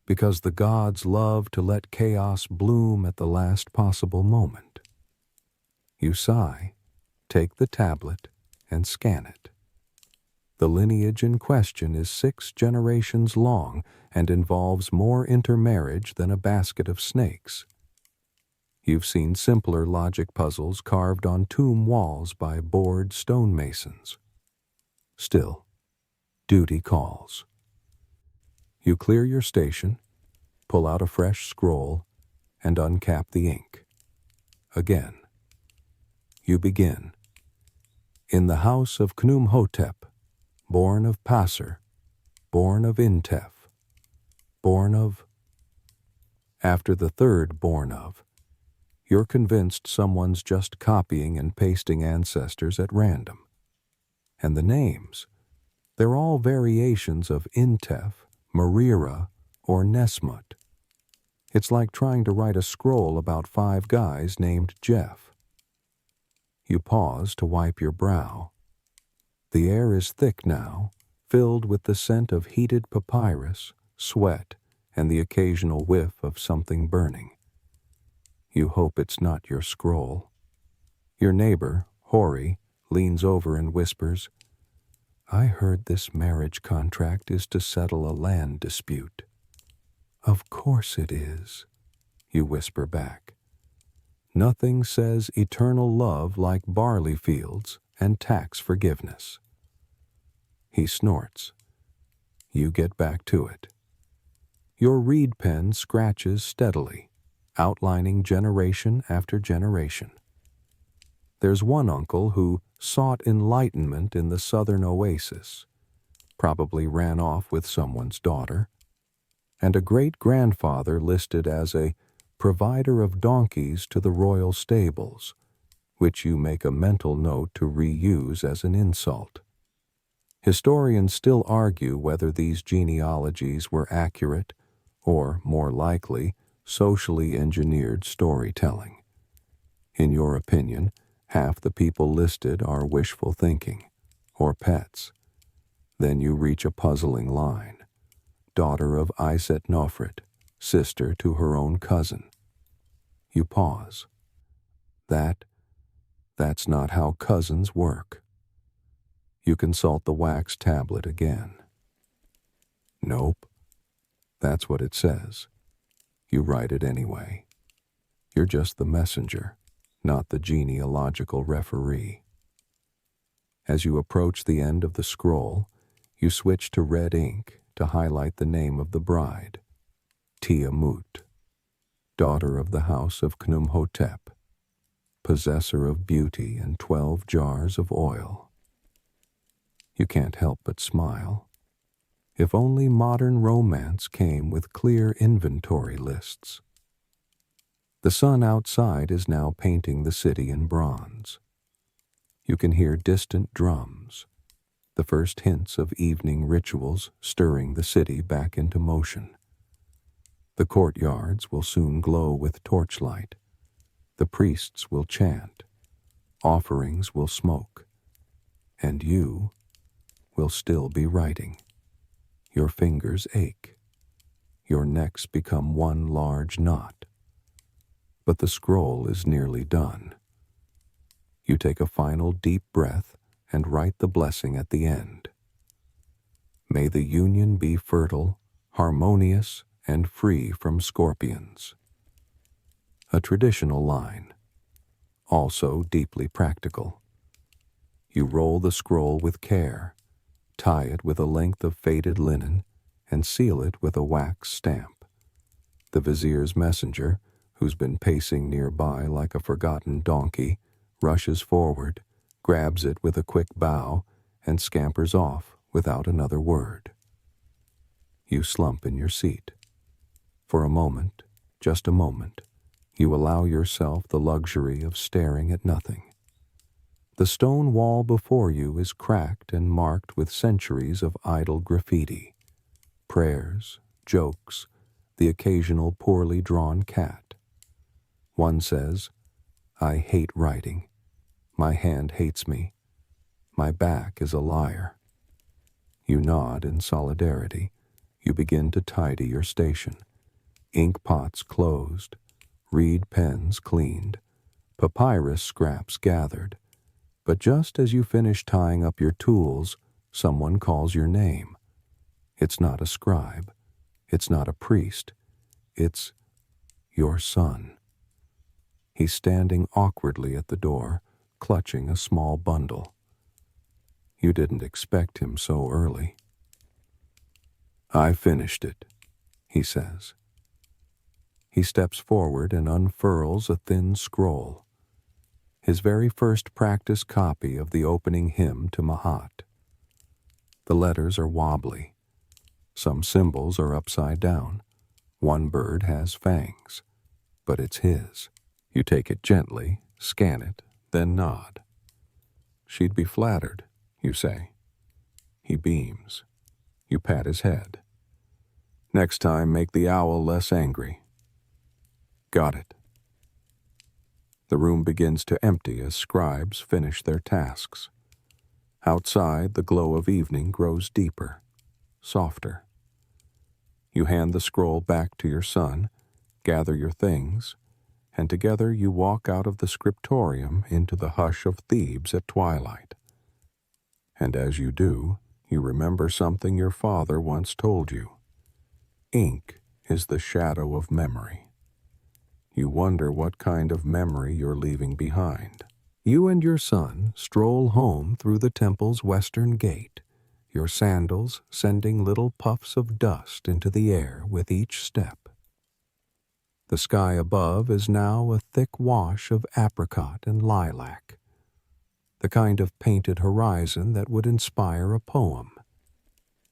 because the gods love to let chaos bloom at the last possible moment. You sigh, take the tablet, and scan it. The lineage in question is 6 generations long and involves more intermarriage than a basket of snakes. You've seen simpler logic puzzles carved on tomb walls by bored stonemasons. Still, duty calls. You clear your station, pull out a fresh scroll, and uncap the ink. Again. You begin. In the house of Khnumhotep, born of Passer, born of Intef, born of... After the third born of, you're convinced someone's just copying and pasting ancestors at random. And the names, they're all variations of Intef, Marira, or Nesmut. It's like trying to write a scroll about 5 guys named Jeff. You pause to wipe your brow. The air is thick now, filled with the scent of heated papyrus, sweat, and the occasional whiff of something burning. You hope it's not your scroll. Your neighbor, Hori, leans over and whispers, "I heard this marriage contract is to settle a land dispute." "Of course it is," you whisper back. Nothing says eternal love like barley fields and tax forgiveness. He snorts. You get back to it. Your reed pen scratches steadily, outlining generation after generation. There's one uncle who sought enlightenment in the southern oasis, probably ran off with someone's daughter, and a great-grandfather listed as a provider of donkeys to the royal stables, which you make a mental note to reuse as an insult. Historians still argue whether these genealogies were accurate or, more likely, socially engineered storytelling. In your opinion, half the people listed are wishful thinking, or pets. Then you reach a puzzling line. Daughter of Iset Nofret, sister to her own cousin. You pause. That's not how cousins work. You consult the wax tablet again. Nope. That's what it says. You write it anyway. You're just the messenger, not the genealogical referee. As you approach the end of the scroll, you switch to red ink to highlight the name of the bride, Tiamut, daughter of the house of Khnumhotep, possessor of beauty and 12 jars of oil. You can't help but smile. If only modern romance came with clear inventory lists. The sun outside is now painting the city in bronze. You can hear distant drums, the first hints of evening rituals stirring the city back into motion. The courtyards will soon glow with torchlight. The priests will chant. Offerings will smoke. And you will still be writing. Your fingers ache. Your necks become one large knot. But the scroll is nearly done. You take a final deep breath and write the blessing at the end. May the union be fertile, harmonious, and free from scorpions. A traditional line, also deeply practical. You roll the scroll with care, tie it with a length of faded linen, and seal it with a wax stamp. The vizier's messenger, who's been pacing nearby like a forgotten donkey, rushes forward, grabs it with a quick bow, and scampers off without another word. You slump in your seat. For a moment, just a moment, you allow yourself the luxury of staring at nothing. The stone wall before you is cracked and marked with centuries of idle graffiti. Prayers, jokes, the occasional poorly drawn cat. One says, "I hate writing. My hand hates me. My back is a liar." You nod in solidarity. You begin to tidy your station. Ink pots closed, reed pens cleaned, papyrus scraps gathered. But just as you finish tying up your tools, someone calls your name. It's not a scribe. It's not a priest. It's your son. He's standing awkwardly at the door, clutching a small bundle. You didn't expect him so early. "I finished it," he says. He steps forward and unfurls a thin scroll. his very first practice copy of the opening hymn to Mahat. The letters are wobbly. Some symbols are upside down. One bird has fangs, but it's his. You take it gently, scan it, then nod. She'd be flattered, you say. He beams. You pat his head. Next time, make the owl less angry. Got it. The room begins to empty as scribes finish their tasks. Outside, the glow of evening grows deeper, softer. You hand the scroll back to your son, gather your things, and together you walk out of the scriptorium into the hush of Thebes at twilight. And as you do, you remember something your father once told you. Ink is the shadow of memory. You wonder what kind of memory you're leaving behind. You and your son stroll home through the temple's western gate, your sandals sending little puffs of dust into the air with each step. The sky above is now a thick wash of apricot and lilac, the kind of painted horizon that would inspire a poem,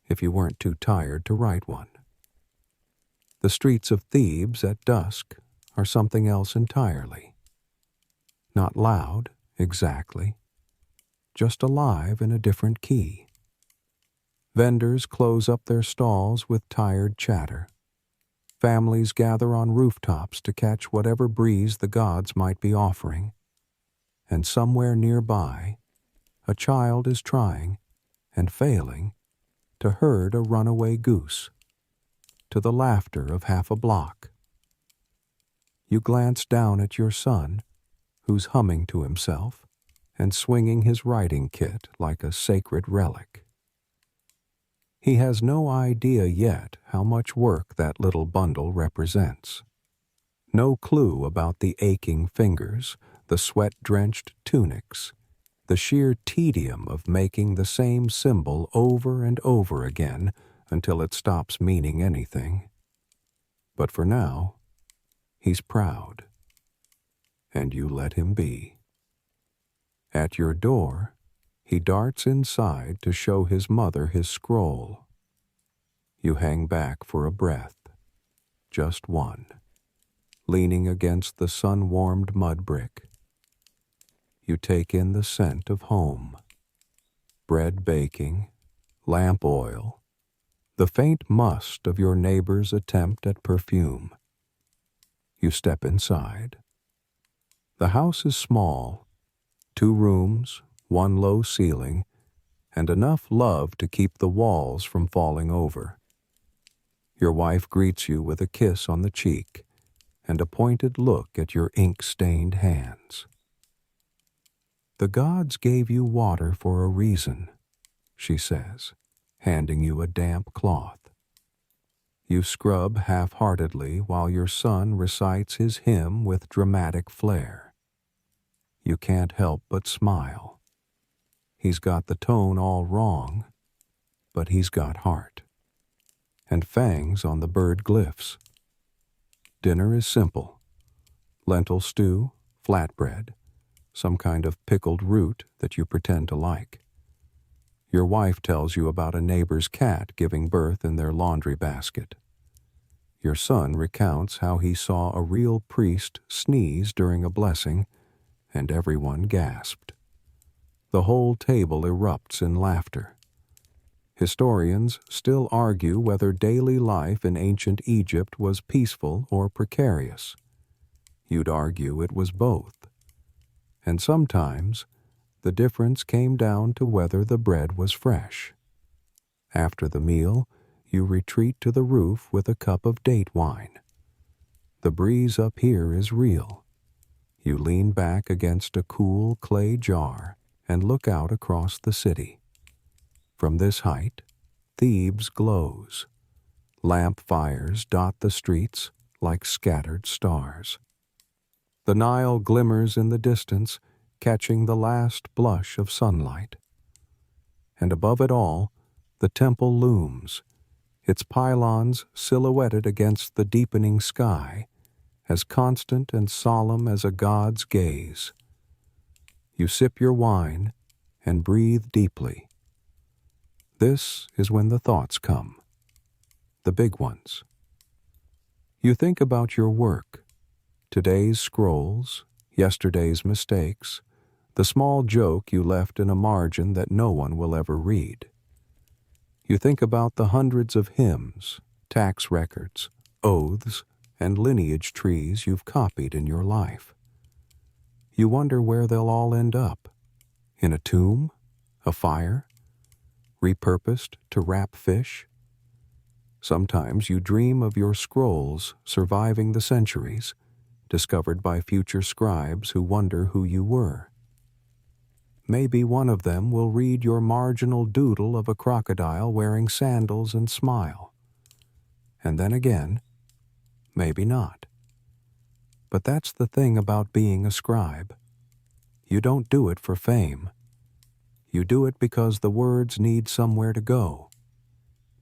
if you weren't too tired to write one. The streets of Thebes at dusk are something else entirely. Not loud, exactly, just alive in a different key. Vendors close up their stalls with tired chatter. Families gather on rooftops to catch whatever breeze the gods might be offering. And somewhere nearby, a child is trying, and failing, to herd a runaway goose, to the laughter of half a block. You glance down at your son, who's humming to himself and swinging his writing kit like a sacred relic. He has no idea yet how much work that little bundle represents. No clue about the aching fingers, the sweat-drenched tunics, the sheer tedium of making the same symbol over and over again until it stops meaning anything. But for now, he's proud. And you let him be. At your door, he darts inside to show his mother his scroll. You hang back for a breath, just one, leaning against the sun-warmed mud brick. You take in the scent of home, bread baking, lamp oil, the faint must of your neighbor's attempt at perfume. You step inside. The house is small, 2 rooms, 1 low ceiling, and enough love to keep the walls from falling over. Your wife greets you with a kiss on the cheek and a pointed look at your ink-stained hands. The gods gave you water for a reason, she says, handing you a damp cloth. You scrub half-heartedly while your son recites his hymn with dramatic flair. You can't help but smile. He's got the tone all wrong, but he's got heart. And fangs on the bird glyphs. Dinner is simple. Lentil stew, flatbread, some kind of pickled root that you pretend to like. Your wife tells you about a neighbor's cat giving birth in their laundry basket. Your son recounts how he saw a real priest sneeze during a blessing, and everyone gasped. The whole table erupts in laughter. Historians still argue whether daily life in ancient Egypt was peaceful or precarious. You'd argue it was both. And sometimes the difference came down to whether the bread was fresh. After the meal, you retreat to the roof with a cup of date wine. The breeze up here is real. You lean back against a cool clay jar and look out across the city. From this height, Thebes glows. Lamp fires dot the streets like scattered stars. The Nile glimmers in the distance, catching the last blush of sunlight. And above it all, the temple looms, its pylons silhouetted against the deepening sky, as constant and solemn as a god's gaze. You sip your wine and breathe deeply. This is when the thoughts come, the big ones. You think about your work, today's scrolls, yesterday's mistakes, the small joke you left in a margin that no one will ever read. You think about the hundreds of hymns, tax records, oaths, and lineage trees you've copied in your life. You wonder where they'll all end up. In a tomb? A fire? Repurposed to wrap fish? Sometimes you dream of your scrolls surviving the centuries, discovered by future scribes who wonder who you were. Maybe one of them will read your marginal doodle of a crocodile wearing sandals and smile. And then again, maybe not. But that's the thing about being a scribe. You don't do it for fame. You do it because the words need somewhere to go,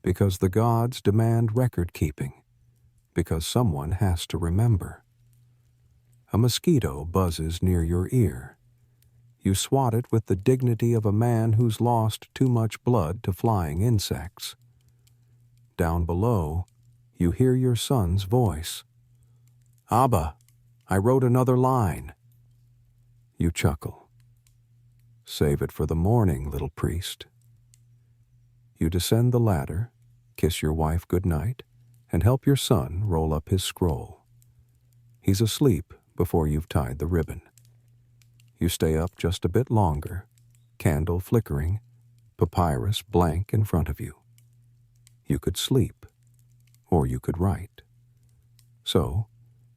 because the gods demand record-keeping, because someone has to remember. A mosquito buzzes near your ear. You swat it with the dignity of a man who's lost too much blood to flying insects. Down below, you hear your son's voice. "Abba, I wrote another line." You chuckle. "Save it for the morning, little priest." You descend the ladder, kiss your wife good night, and help your son roll up his scroll. He's asleep before you've tied the ribbon. You stay up just a bit longer, candle flickering, papyrus blank in front of you. You could sleep, or you could write. So,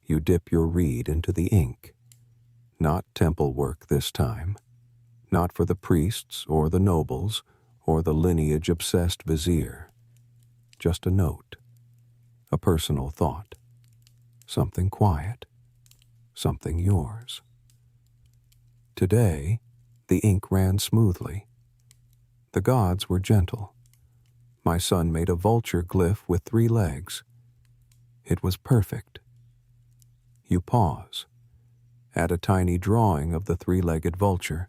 you dip your reed into the ink. Not temple work this time. Not for the priests or the nobles or the lineage-obsessed vizier. Just a note, a personal thought, something quiet, something yours. Today, the ink ran smoothly. The gods were gentle. My son made a vulture glyph with 3 legs. It was perfect. You pause, add a tiny drawing of the 3-legged vulture.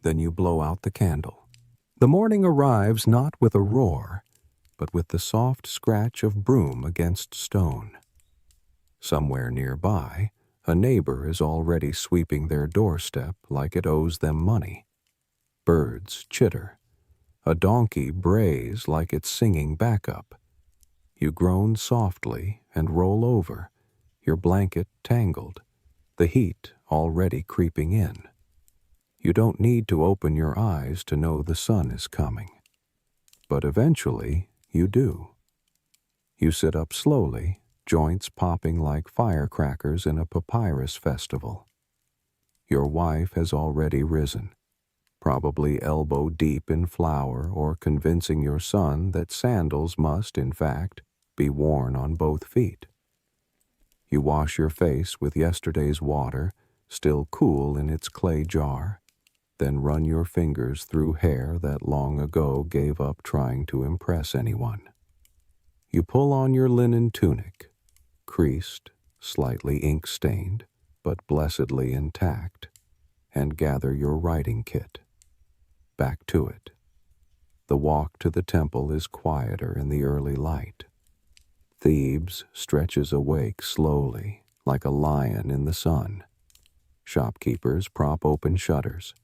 Then you blow out the candle. The morning arrives not with a roar, but with the soft scratch of broom against stone. Somewhere nearby, a neighbor is already sweeping their doorstep like it owes them money. Birds chitter. A donkey brays like it's singing backup. You groan softly and roll over, your blanket tangled, the heat already creeping in. You don't need to open your eyes to know the sun is coming. But eventually, you do. You sit up slowly, joints popping like firecrackers in a papyrus festival. Your wife has already risen, probably elbow-deep in flour or convincing your son that sandals must, in fact, be worn on both feet. You wash your face with yesterday's water, still cool in its clay jar, then run your fingers through hair that long ago gave up trying to impress anyone. You pull on your linen tunic, creased, slightly ink-stained, but blessedly intact, and gather your writing kit. Back to it. The walk to the temple is quieter in the early light. Thebes stretches awake slowly, like a lion in the sun. Shopkeepers prop open shutters.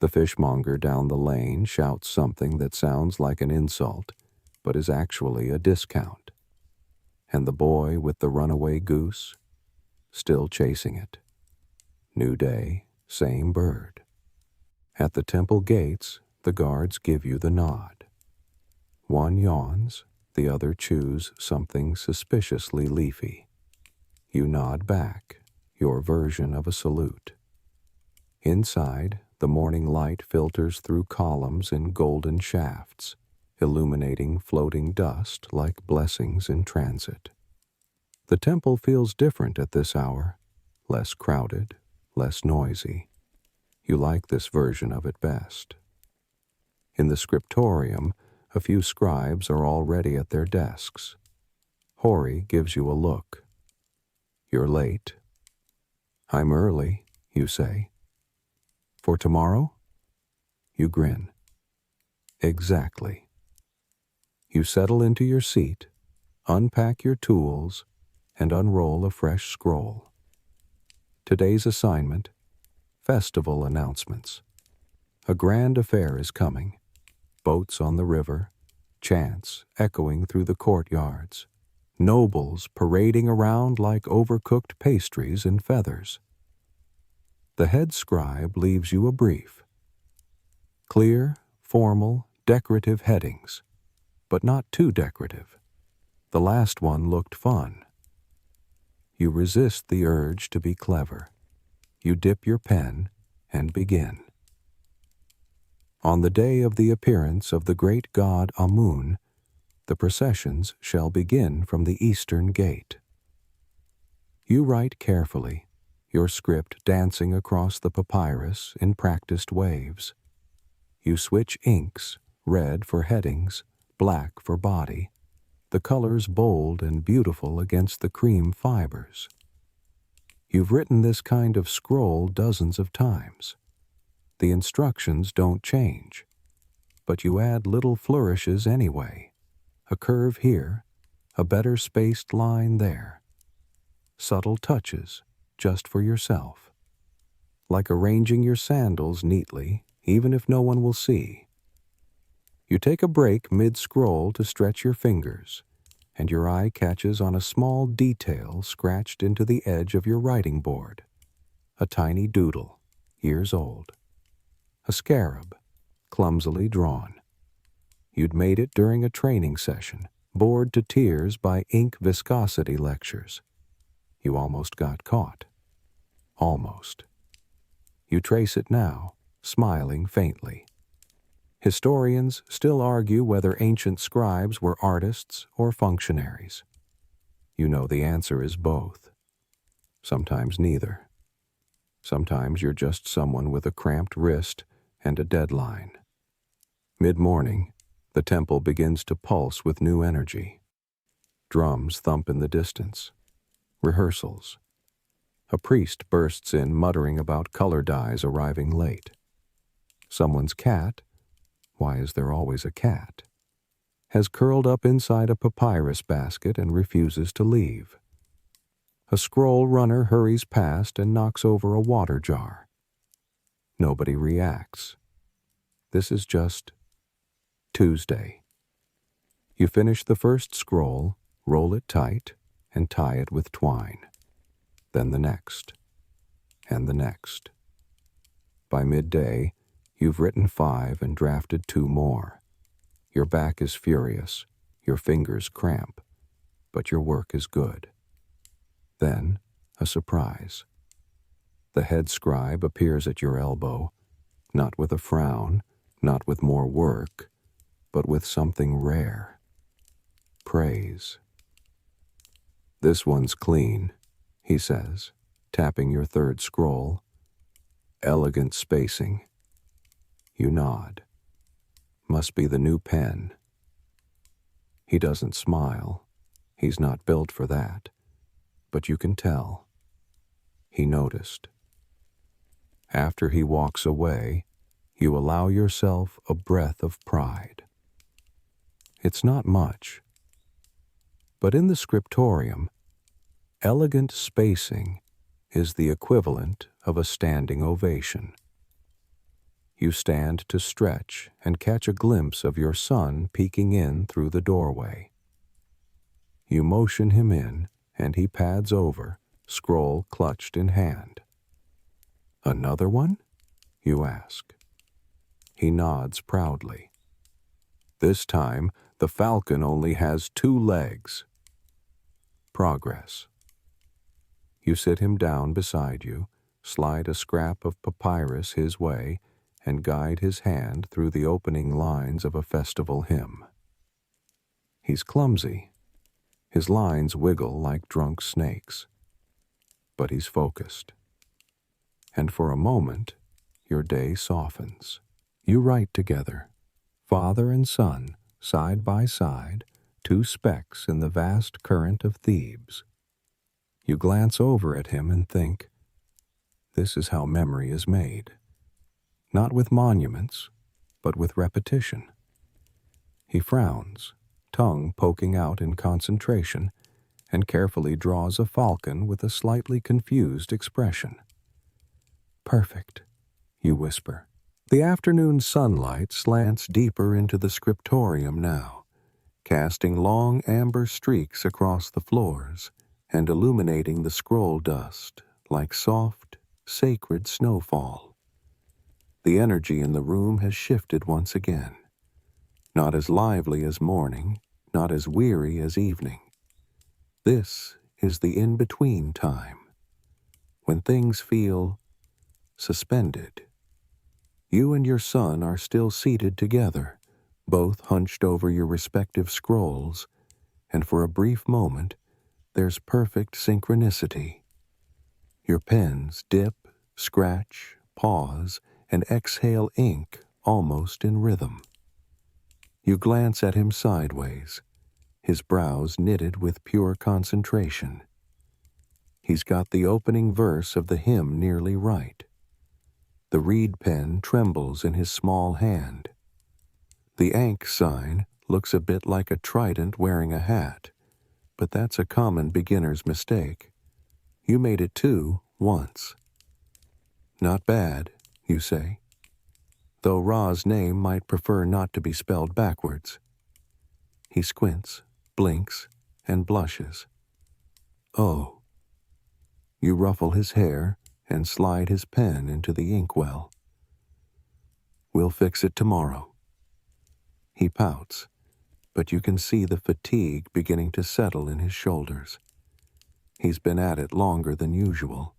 The fishmonger down the lane shouts something that sounds like an insult, but is actually a discount. And the boy with the runaway goose, still chasing it. New day, same bird. At the temple gates, the guards give you the nod. One yawns, the other chews something suspiciously leafy. You nod back, your version of a salute. Inside, the morning light filters through columns in golden shafts, illuminating floating dust like blessings in transit. The temple feels different at this hour, less crowded, less noisy. You like this version of it best. In the scriptorium, a few scribes are already at their desks. Hori gives you a look. You're late. I'm early, you say. For tomorrow? You grin. Exactly. You settle into your seat, unpack your tools, and unroll a fresh scroll. Today's assignment: festival announcements. A grand affair is coming. Boats on the river, chants echoing through the courtyards, nobles parading around like overcooked pastries and feathers. The head scribe leaves you a brief. Clear, formal, decorative headings, but not too decorative. The last one looked fun. You resist the urge to be clever. You dip your pen and begin. On the day of the appearance of the great god Amun, the processions shall begin from the eastern gate. You write carefully, your script dancing across the papyrus in practiced waves. You switch inks, red for headings, black for body, the colors bold and beautiful against the cream fibers. You've written this kind of scroll dozens of times. The instructions don't change, but you add little flourishes anyway. A curve here, a better spaced line there. Subtle touches, just for yourself. Like arranging your sandals neatly, even if no one will see. You take a break mid-scroll to stretch your fingers, and your eye catches on a small detail scratched into the edge of your writing board. A tiny doodle, years old. A scarab, clumsily drawn. You'd made it during a training session, bored to tears by ink viscosity lectures. You almost got caught. Almost. You trace it now, smiling faintly. Historians still argue whether ancient scribes were artists or functionaries. You know the answer is both. Sometimes neither. Sometimes you're just someone with a cramped wrist and a deadline. Mid-morning, the temple begins to pulse with new energy. Drums thump in the distance. Rehearsals. A priest bursts in muttering about color dyes arriving late. Someone's cat, why is there always a cat, has curled up inside a papyrus basket and refuses to leave. A scroll runner hurries past and knocks over a water jar. Nobody reacts. This is just Tuesday. You finish the first scroll, roll it tight, and tie it with twine. Then the next, and the next. By midday, you've written 5 and drafted 2 more. Your back is furious, your fingers cramp, but your work is good. Then, a surprise. The head scribe appears at your elbow, not with a frown, not with more work, but with something rare. Praise. This one's clean, he says, tapping your third scroll. Elegant spacing. You nod. Must be the new pen. He doesn't smile. He's not built for that. But you can tell. He noticed. After he walks away, you allow yourself a breath of pride. It's not much. But in the scriptorium, elegant spacing is the equivalent of a standing ovation. You stand to stretch and catch a glimpse of your son peeking in through the doorway. You motion him in, and he pads over, scroll clutched in hand. Another one? You ask. He nods proudly. This time, the falcon only has 2 legs. Progress. You sit him down beside you, slide a scrap of papyrus his way, and guide his hand through the opening lines of a festival hymn. He's clumsy. His lines wiggle like drunk snakes. But he's focused. And for a moment, your day softens. You write together, father and son, side by side, 2 specks in the vast current of Thebes. You glance over at him and think, this is how memory is made. not with monuments, but with repetition. He frowns, tongue poking out in concentration, and carefully draws a falcon with a slightly confused expression. Perfect, you whisper. The afternoon sunlight slants deeper into the scriptorium now, casting long amber streaks across the floors and illuminating the scroll dust like soft, sacred snowfall. The energy in the room has shifted once again. Not as lively as morning, not as weary as evening. This is the in-between time, when things feel suspended. You and your son are still seated together, both hunched over your respective scrolls, and for a brief moment, there's perfect synchronicity. Your pens dip, scratch, pause, and exhale ink almost in rhythm. You glance at him sideways, his brows knitted with pure concentration. He's got the opening verse of the hymn nearly right. The reed pen trembles in his small hand. The Ankh sign looks a bit like a trident wearing a hat, but that's a common beginner's mistake. You made it too, once. Not bad, you say, though Ra's name might prefer not to be spelled backwards. He squints, blinks, and blushes. Oh. You ruffle his hair and slide his pen into the inkwell. We'll fix it tomorrow. He pouts, but you can see the fatigue beginning to settle in his shoulders. He's been at it longer than usual.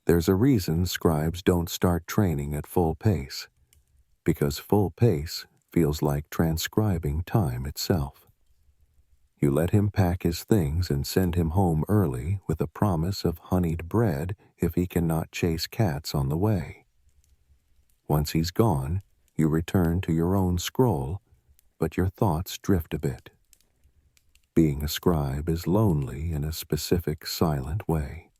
There's a reason scribes don't start training at full pace, because full pace feels like transcribing time itself. You let him pack his things and send him home early with a promise of honeyed bread if he cannot chase cats on the way. Once he's gone, you return to your own scroll, but your thoughts drift a bit. Being a scribe is lonely in a specific silent way.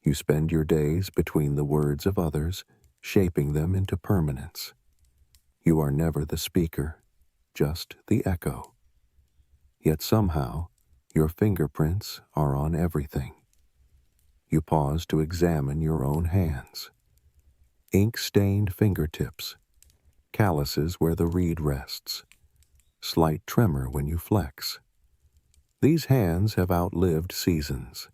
You spend your days between the words of others, shaping them into permanence. You are never the speaker, just the echo. Yet somehow, your fingerprints are on everything. You pause to examine your own hands. Ink-stained fingertips, calluses where the reed rests, slight tremor when you flex. These hands have outlived seasons.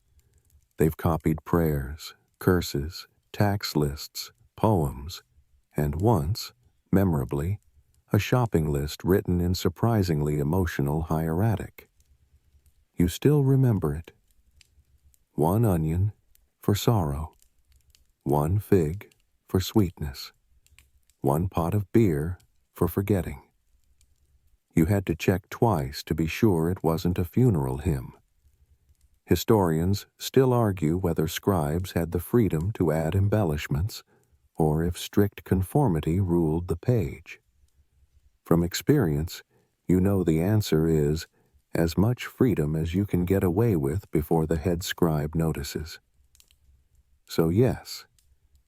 They've copied prayers, curses, tax lists, poems, and once, memorably, a shopping list written in surprisingly emotional hieratic. You still remember it. 1 onion for sorrow, 1 fig for sweetness, 1 pot of beer for forgetting. You had to check twice to be sure it wasn't a funeral hymn. Historians still argue whether scribes had the freedom to add embellishments, or if strict conformity ruled the page. From experience, you know the answer is as much freedom as you can get away with before the head scribe notices. So yes,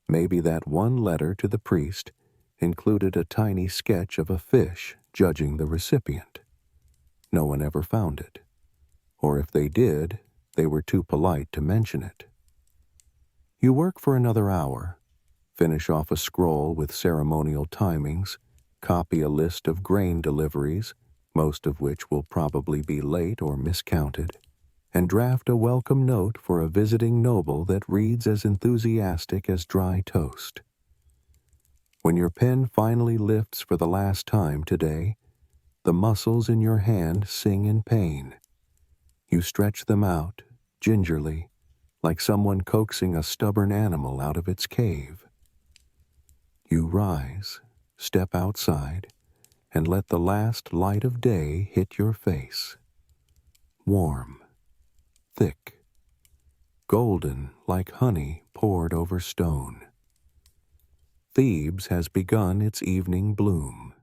maybe that one letter to the priest included a tiny sketch of a fish judging the recipient. No one ever found it. Or if they did, they were too polite to mention it. You work for another hour, finish off a scroll with ceremonial timings, copy a list of grain deliveries, most of which will probably be late or miscounted, and draft a welcome note for a visiting noble that reads as enthusiastic as dry toast. When your pen finally lifts for the last time today, the muscles in your hand sing in pain. You stretch them out, gingerly, like someone coaxing a stubborn animal out of its cave. You rise, step outside, and let the last light of day hit your face. Warm, thick, golden like honey poured over stone. Thebes has begun its evening bloom.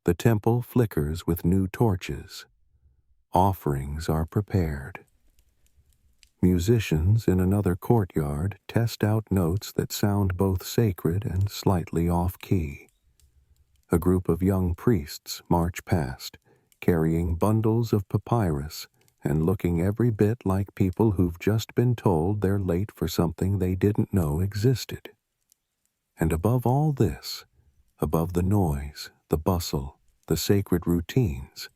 The temple flickers with new torches. Offerings are prepared. Musicians in another courtyard test out notes that sound both sacred and slightly off-key. A group of young priests march past, carrying bundles of papyrus and looking every bit like people who've just been told they're late for something they didn't know existed. And above all this, above the noise, the bustle, the sacred routines,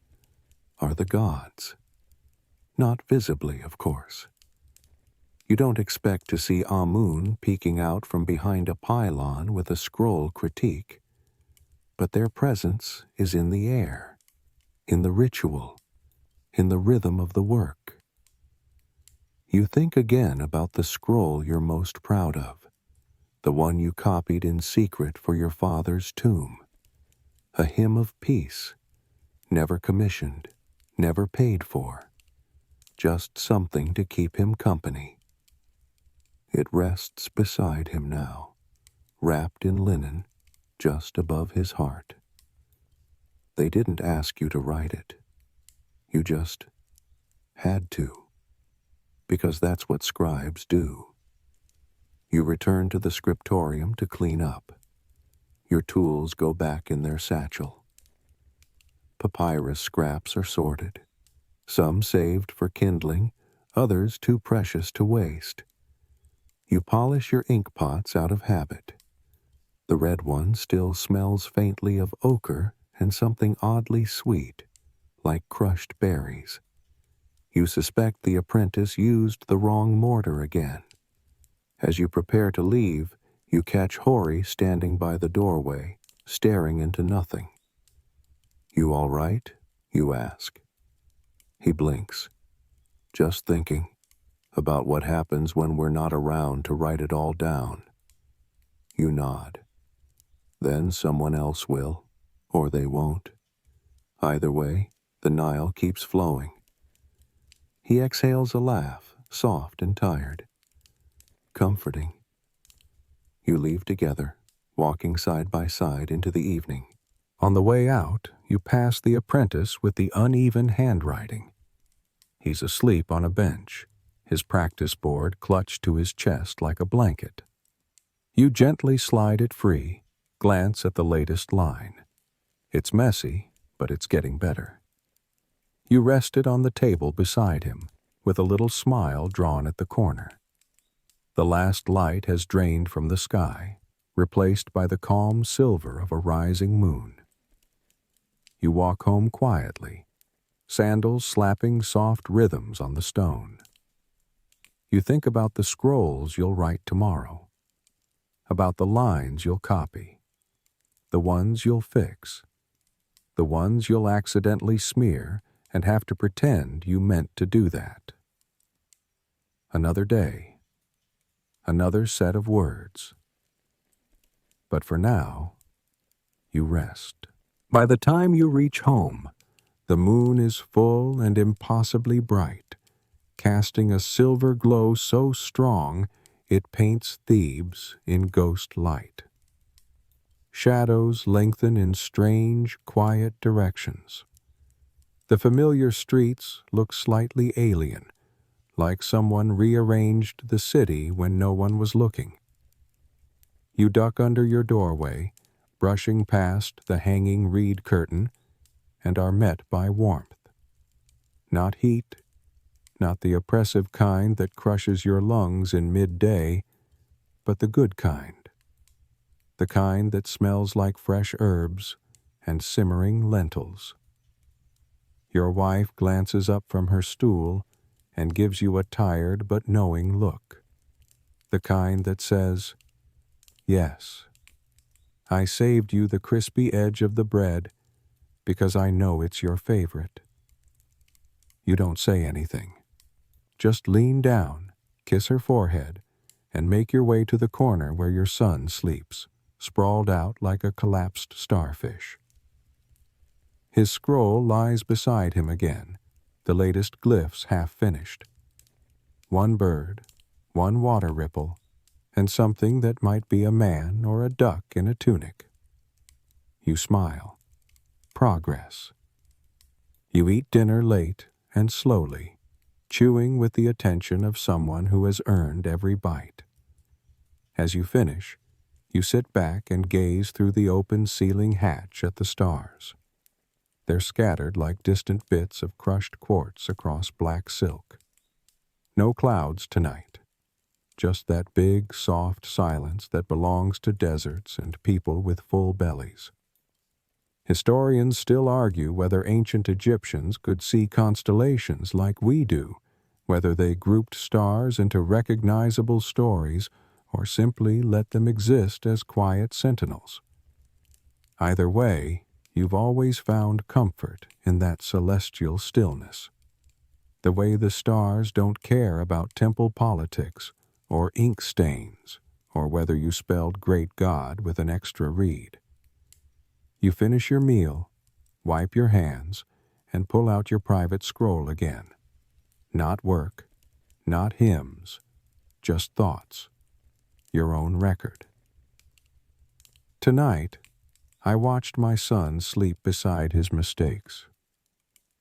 are the gods. Not visibly, of course. You don't expect to see Amun peeking out from behind a pylon with a scroll critique, but their presence is in the air, in the ritual, in the rhythm of the work. You think again about the scroll you're most proud of, the one you copied in secret for your father's tomb, a hymn of peace, never commissioned, never paid for, just something to keep him company. It rests beside him now, wrapped in linen, just above his heart. They didn't ask you to write it. You just had to, because that's what scribes do. You return to the scriptorium to clean up. Your tools go back in their satchel. Papyrus scraps are sorted, some saved for kindling, others too precious to waste. You polish your ink pots out of habit. The red one still smells faintly of ochre and something oddly sweet, like crushed berries. You suspect the apprentice used the wrong mortar again. As you prepare to leave, you catch Hori standing by the doorway, staring into nothing. "You all right?" you ask. He blinks. "Just thinking about what happens when we're not around to write it all down." You nod. Then someone else will, or they won't. Either way, the Nile keeps flowing. He exhales a laugh, soft and tired. Comforting. You leave together, walking side by side into the evening. On the way out, you pass the apprentice with the uneven handwriting. He's asleep on a bench, his practice board clutched to his chest like a blanket. You gently slide it free, glance at the latest line. It's messy, but it's getting better. You rest it on the table beside him, with a little smile drawn at the corner. The last light has drained from the sky, replaced by the calm silver of a rising moon. You walk home quietly, sandals slapping soft rhythms on the stone. You think about the scrolls you'll write tomorrow, about the lines you'll copy, the ones you'll fix, the ones you'll accidentally smear and have to pretend you meant to do that. Another day, another set of words. But for now, you rest. By the time you reach home, the moon is full and impossibly bright, casting a silver glow so strong it paints Thebes in ghost light. Shadows lengthen in strange, quiet directions. The familiar streets look slightly alien, like someone rearranged the city when no one was looking. You duck under your doorway, brushing past the hanging reed curtain, and are met by warmth. Not heat, not the oppressive kind that crushes your lungs in midday, but the good kind. The kind that smells like fresh herbs and simmering lentils. Your wife glances up from her stool and gives you a tired but knowing look. The kind that says, "Yes, I saved you the crispy edge of the bread because I know it's your favorite." You don't say anything. Just lean down, kiss her forehead, and make your way to the corner where your son sleeps, sprawled out like a collapsed starfish. His scroll lies beside him again, the latest glyphs half finished. One bird, one water ripple, and something that might be a man or a duck in a tunic. You smile. Progress. You eat dinner late and slowly, chewing with the attention of someone who has earned every bite. As you finish, you sit back and gaze through the open ceiling hatch at the stars. They're scattered like distant bits of crushed quartz across black silk. No clouds tonight, just that big, soft silence that belongs to deserts and people with full bellies. Historians still argue whether ancient Egyptians could see constellations like we do, whether they grouped stars into recognizable stories or simply let them exist as quiet sentinels. Either way, you've always found comfort in that celestial stillness. The way the stars don't care about temple politics or ink stains or whether you spelled great God with an extra reed. You finish your meal, wipe your hands, and pull out your private scroll again. Not work, not hymns, just thoughts. Your own record. Tonight, I watched my son sleep beside his mistakes.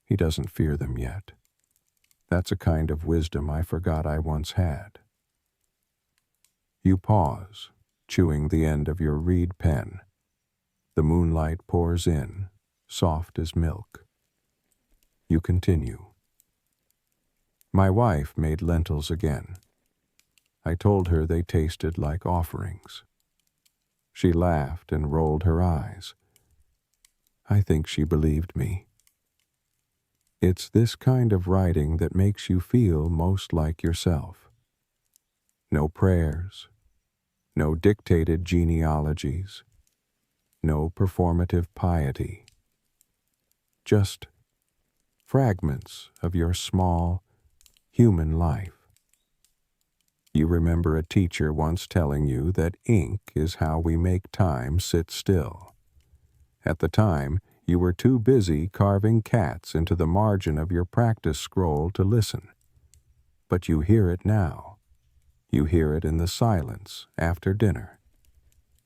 He doesn't fear them yet. That's a kind of wisdom I forgot I once had. You pause, chewing the end of your reed pen. The moonlight pours in, soft as milk. You continue. My wife made lentils again. I told her they tasted like offerings. She laughed and rolled her eyes. I think she believed me. It's this kind of writing that makes you feel most like yourself. No prayers, no dictated genealogies, no performative piety. Just fragments of your small, human life. You remember a teacher once telling you that ink is how we make time sit still. At the time, you were too busy carving cats into the margin of your practice scroll to listen. But you hear it now. You hear it in the silence after dinner,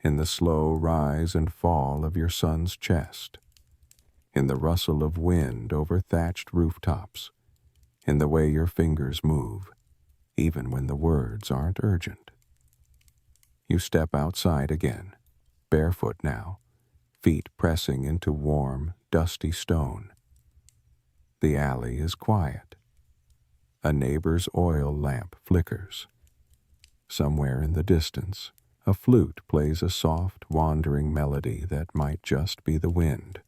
in the slow rise and fall of your son's chest, in the rustle of wind over thatched rooftops, in the way your fingers move, even when the words aren't urgent. You step outside again, barefoot now, feet pressing into warm, dusty stone. The alley is quiet. A neighbor's oil lamp flickers. Somewhere in the distance, a flute plays a soft, wandering melody that might just be the wind,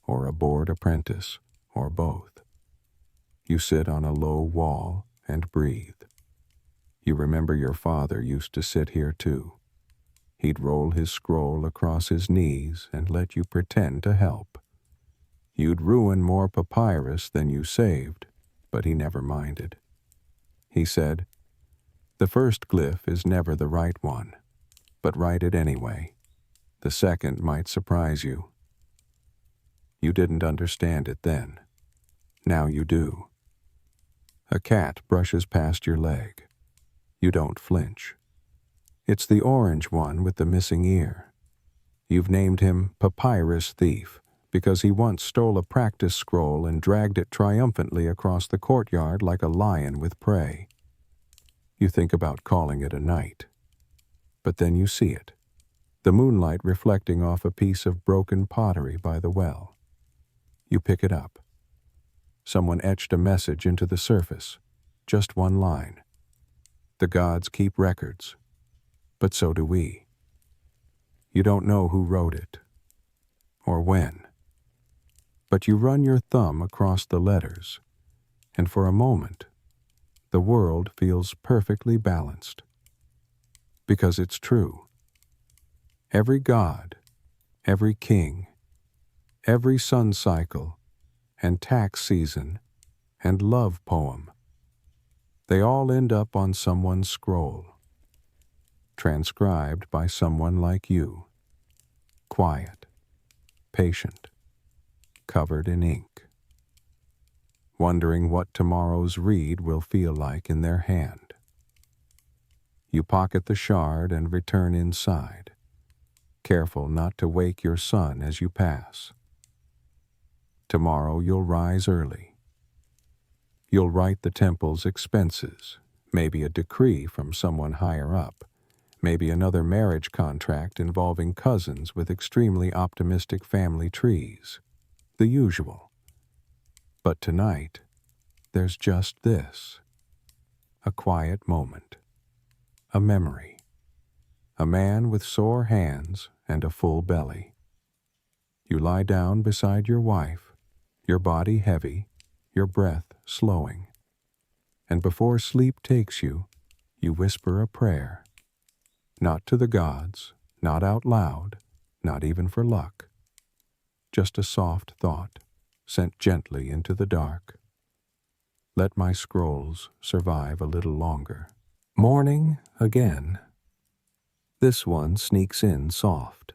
or a bored apprentice, or both. You sit on a low wall and breathe. You remember your father used to sit here too. He'd roll his scroll across his knees and let you pretend to help. You'd ruin more papyrus than you saved, but he never minded. He said, "The first glyph is never the right one, but write it anyway. The second might surprise you." You didn't understand it then. Now you do. A cat brushes past your leg. You don't flinch. It's the orange one with the missing ear. You've named him Papyrus Thief because he once stole a practice scroll and dragged it triumphantly across the courtyard like a lion with prey. You think about calling it a night. But then you see it, the moonlight reflecting off a piece of broken pottery by the well. You pick it up. Someone etched a message into the surface, just one line. The gods keep records, but so do we. You don't know who wrote it, or when, but you run your thumb across the letters, and for a moment, the world feels perfectly balanced. Because it's true. Every god, every king, every sun cycle, and tax season, and love poem, they all end up on someone's scroll, transcribed by someone like you, quiet, patient, covered in ink, wondering what tomorrow's read will feel like in their hand. You pocket the shard and return inside, careful not to wake your son as you pass. Tomorrow you'll rise early. You'll write the temple's expenses, maybe a decree from someone higher up, maybe another marriage contract involving cousins with extremely optimistic family trees. The usual. But tonight, there's just this. A quiet moment. A memory. A man with sore hands and a full belly. You lie down beside your wife, your body heavy, your breath slowing. And before sleep takes you, you whisper a prayer. Not to the gods, not out loud, not even for luck. Just a soft thought, sent gently into the dark. Let my scrolls survive a little longer. Morning again. This one sneaks in soft.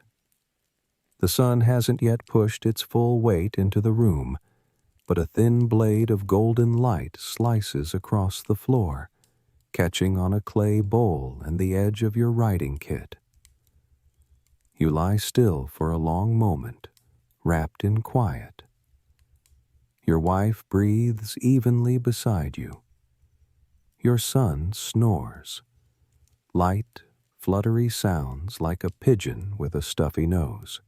The sun hasn't yet pushed its full weight into the room, but a thin blade of golden light slices across the floor, catching on a clay bowl and the edge of your writing kit. You lie still for a long moment, wrapped in quiet. Your wife breathes evenly beside you. Your son snores. Light, fluttery sounds like a pigeon with a stuffy nose.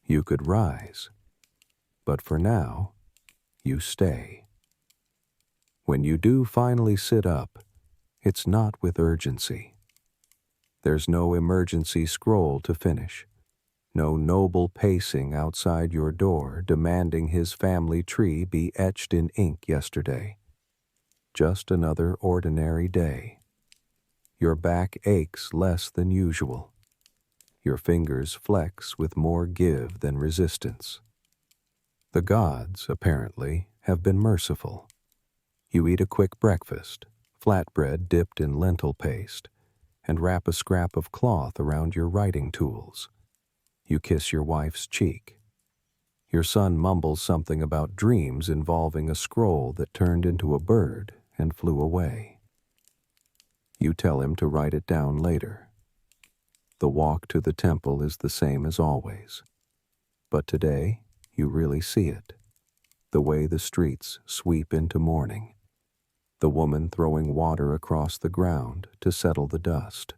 You could rise, but for now, you stay. When you do finally sit up, it's not with urgency. There's no emergency scroll to finish, no noble pacing outside your door demanding his family tree be etched in ink yesterday. Just another ordinary day. Your back aches less than usual. Your fingers flex with more give than resistance. The gods, apparently, have been merciful. You eat a quick breakfast, flatbread dipped in lentil paste, and wrap a scrap of cloth around your writing tools. You kiss your wife's cheek. Your son mumbles something about dreams involving a scroll that turned into a bird and flew away. You tell him to write it down later. The walk to the temple is the same as always. But today, you really see it. The way the streets sweep into morning. The woman throwing water across the ground to settle the dust.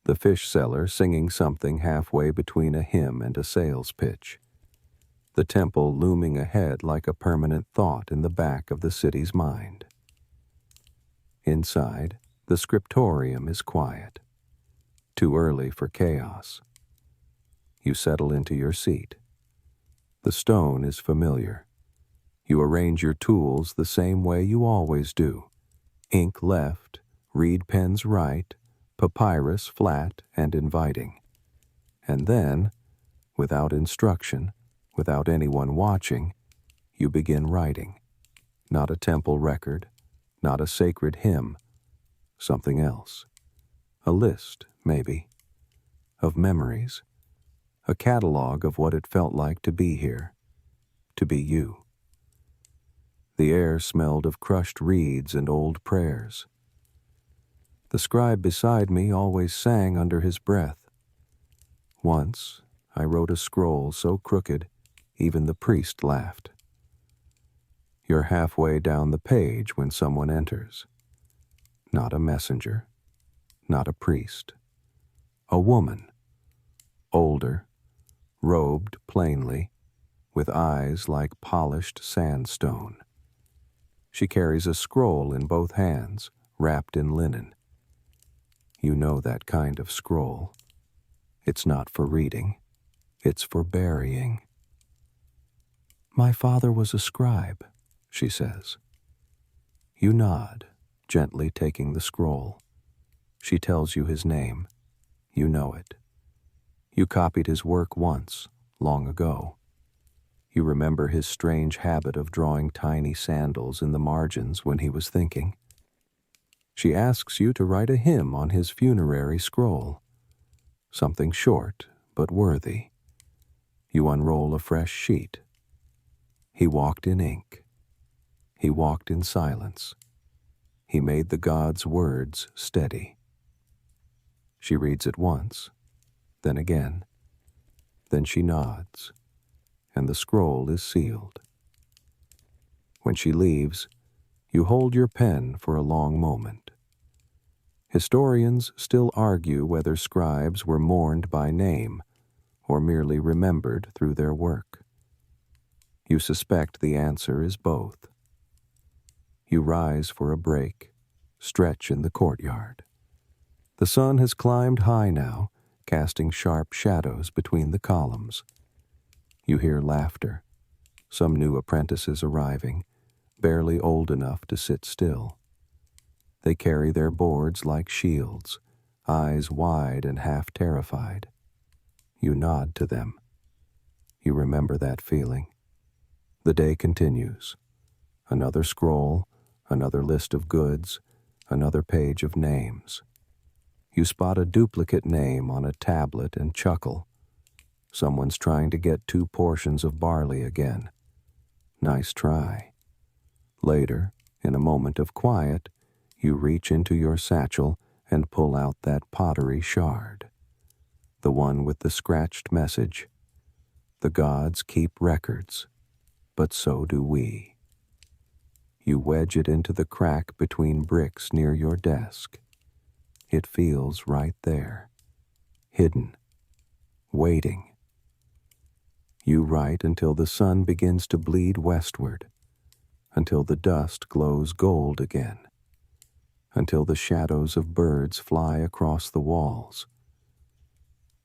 The fish seller singing something halfway between a hymn and a sales pitch. The temple looming ahead like a permanent thought in the back of the city's mind. Inside, the scriptorium is quiet. Too early for chaos. You settle into your seat. The stone is familiar. You arrange your tools the same way you always do. Ink left, reed pens right, papyrus flat and inviting. And then, without instruction, without anyone watching, you begin writing. Not a temple record, not a sacred hymn, something else. A list, maybe, of memories, a catalog of what it felt like to be here, to be you. The air smelled of crushed reeds and old prayers. The scribe beside me always sang under his breath. Once, I wrote a scroll so crooked, even the priest laughed. You're halfway down the page when someone enters. Not a messenger, not a priest. A woman, older, robed plainly, with eyes like polished sandstone. She carries a scroll in both hands, wrapped in linen. You know that kind of scroll. It's not for reading, it's for burying. My father was a scribe, she says. You nod, gently taking the scroll. She tells you his name. You know it. You copied his work once, long ago. You remember his strange habit of drawing tiny sandals in the margins when he was thinking. She asks you to write a hymn on his funerary scroll. Something short, but worthy. You unroll a fresh sheet. He walked in ink. He walked in silence. He made the gods' words steady. She reads it once, then again. Then she nods, and the scroll is sealed. When she leaves, You hold your pen for a long moment. Historians still argue whether scribes were mourned by name or merely remembered through their work. You suspect the answer is both. You rise for a break, stretch in the courtyard. The sun has climbed high now, casting sharp shadows between the columns. You hear laughter, some new apprentices arriving, barely old enough to sit still. They carry their boards like shields, eyes wide and half terrified. You nod to them. You remember that feeling. The day continues. Another scroll, another list of goods, another page of names. You spot a duplicate name on a tablet and chuckle. Someone's trying to get 2 portions of barley again. Nice try. Later, in a moment of quiet, you reach into your satchel and pull out that pottery shard. The one with the scratched message. The gods keep records, but so do we. You wedge it into the crack between bricks near your desk. It feels right there, hidden, waiting. You write until the sun begins to bleed westward, until the dust glows gold again, until the shadows of birds fly across the walls.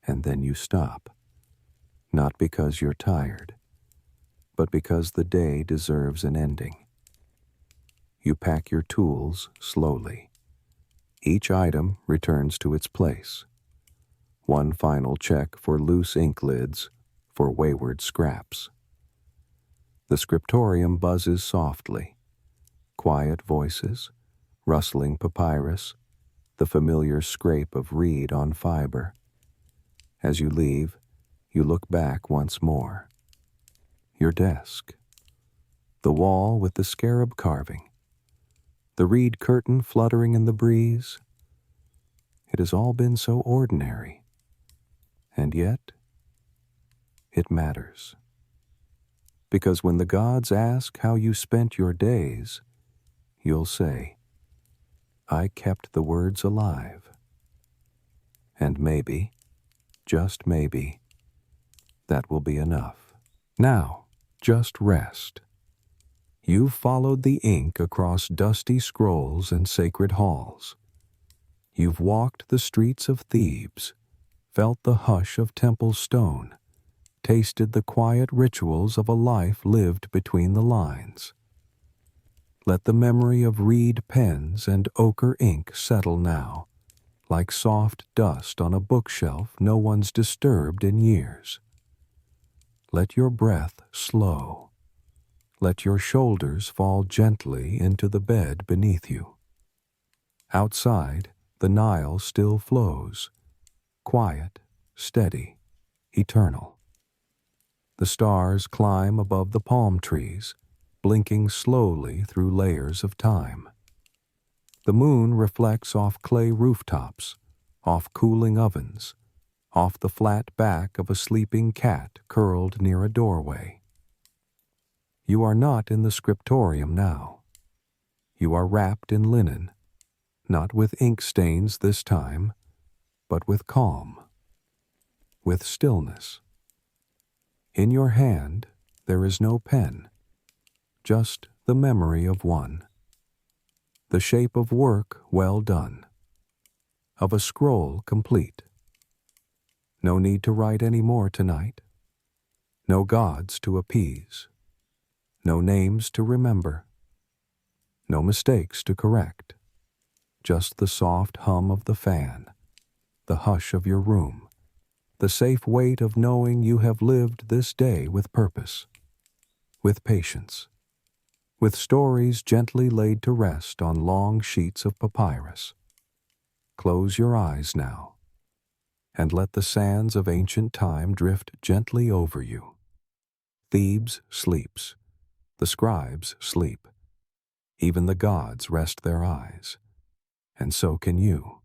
And then you stop, not because you're tired, but because the day deserves an ending. You pack your tools slowly. Each item returns to its place. One final check for loose ink lids, for wayward scraps. The scriptorium buzzes softly. Quiet voices, rustling papyrus, the familiar scrape of reed on fiber. As you leave, you look back once more. Your desk. The wall with the scarab carving. The reed curtain fluttering in the breeze. It has all been so ordinary. And yet, it matters. Because when the gods ask how you spent your days, you'll say, I kept the words alive. And maybe, just maybe, that will be enough. Now, just rest. You've followed the ink across dusty scrolls and sacred halls. You've walked the streets of Thebes, felt the hush of temple stone, tasted the quiet rituals of a life lived between the lines. Let the memory of reed pens and ochre ink settle now, like soft dust on a bookshelf no one's disturbed in years. Let your breath slow. Let your shoulders fall gently into the bed beneath you. Outside, the Nile still flows, quiet, steady, eternal. The stars climb above the palm trees, blinking slowly through layers of time. The moon reflects off clay rooftops, off cooling ovens, off the flat back of a sleeping cat curled near a doorway. You are not in the scriptorium now. You are wrapped in linen, not with ink stains this time, but with calm, with stillness. In your hand, there is no pen, just the memory of one, the shape of work well done, of a scroll complete. No need to write any more tonight, no gods to appease, no names to remember, no mistakes to correct, just the soft hum of the fan, the hush of your room, the safe weight of knowing you have lived this day with purpose, with patience, with stories gently laid to rest on long sheets of papyrus. Close your eyes now, and let the sands of ancient time drift gently over you. Thebes sleeps. The scribes sleep. Even the gods rest their eyes. And so can you.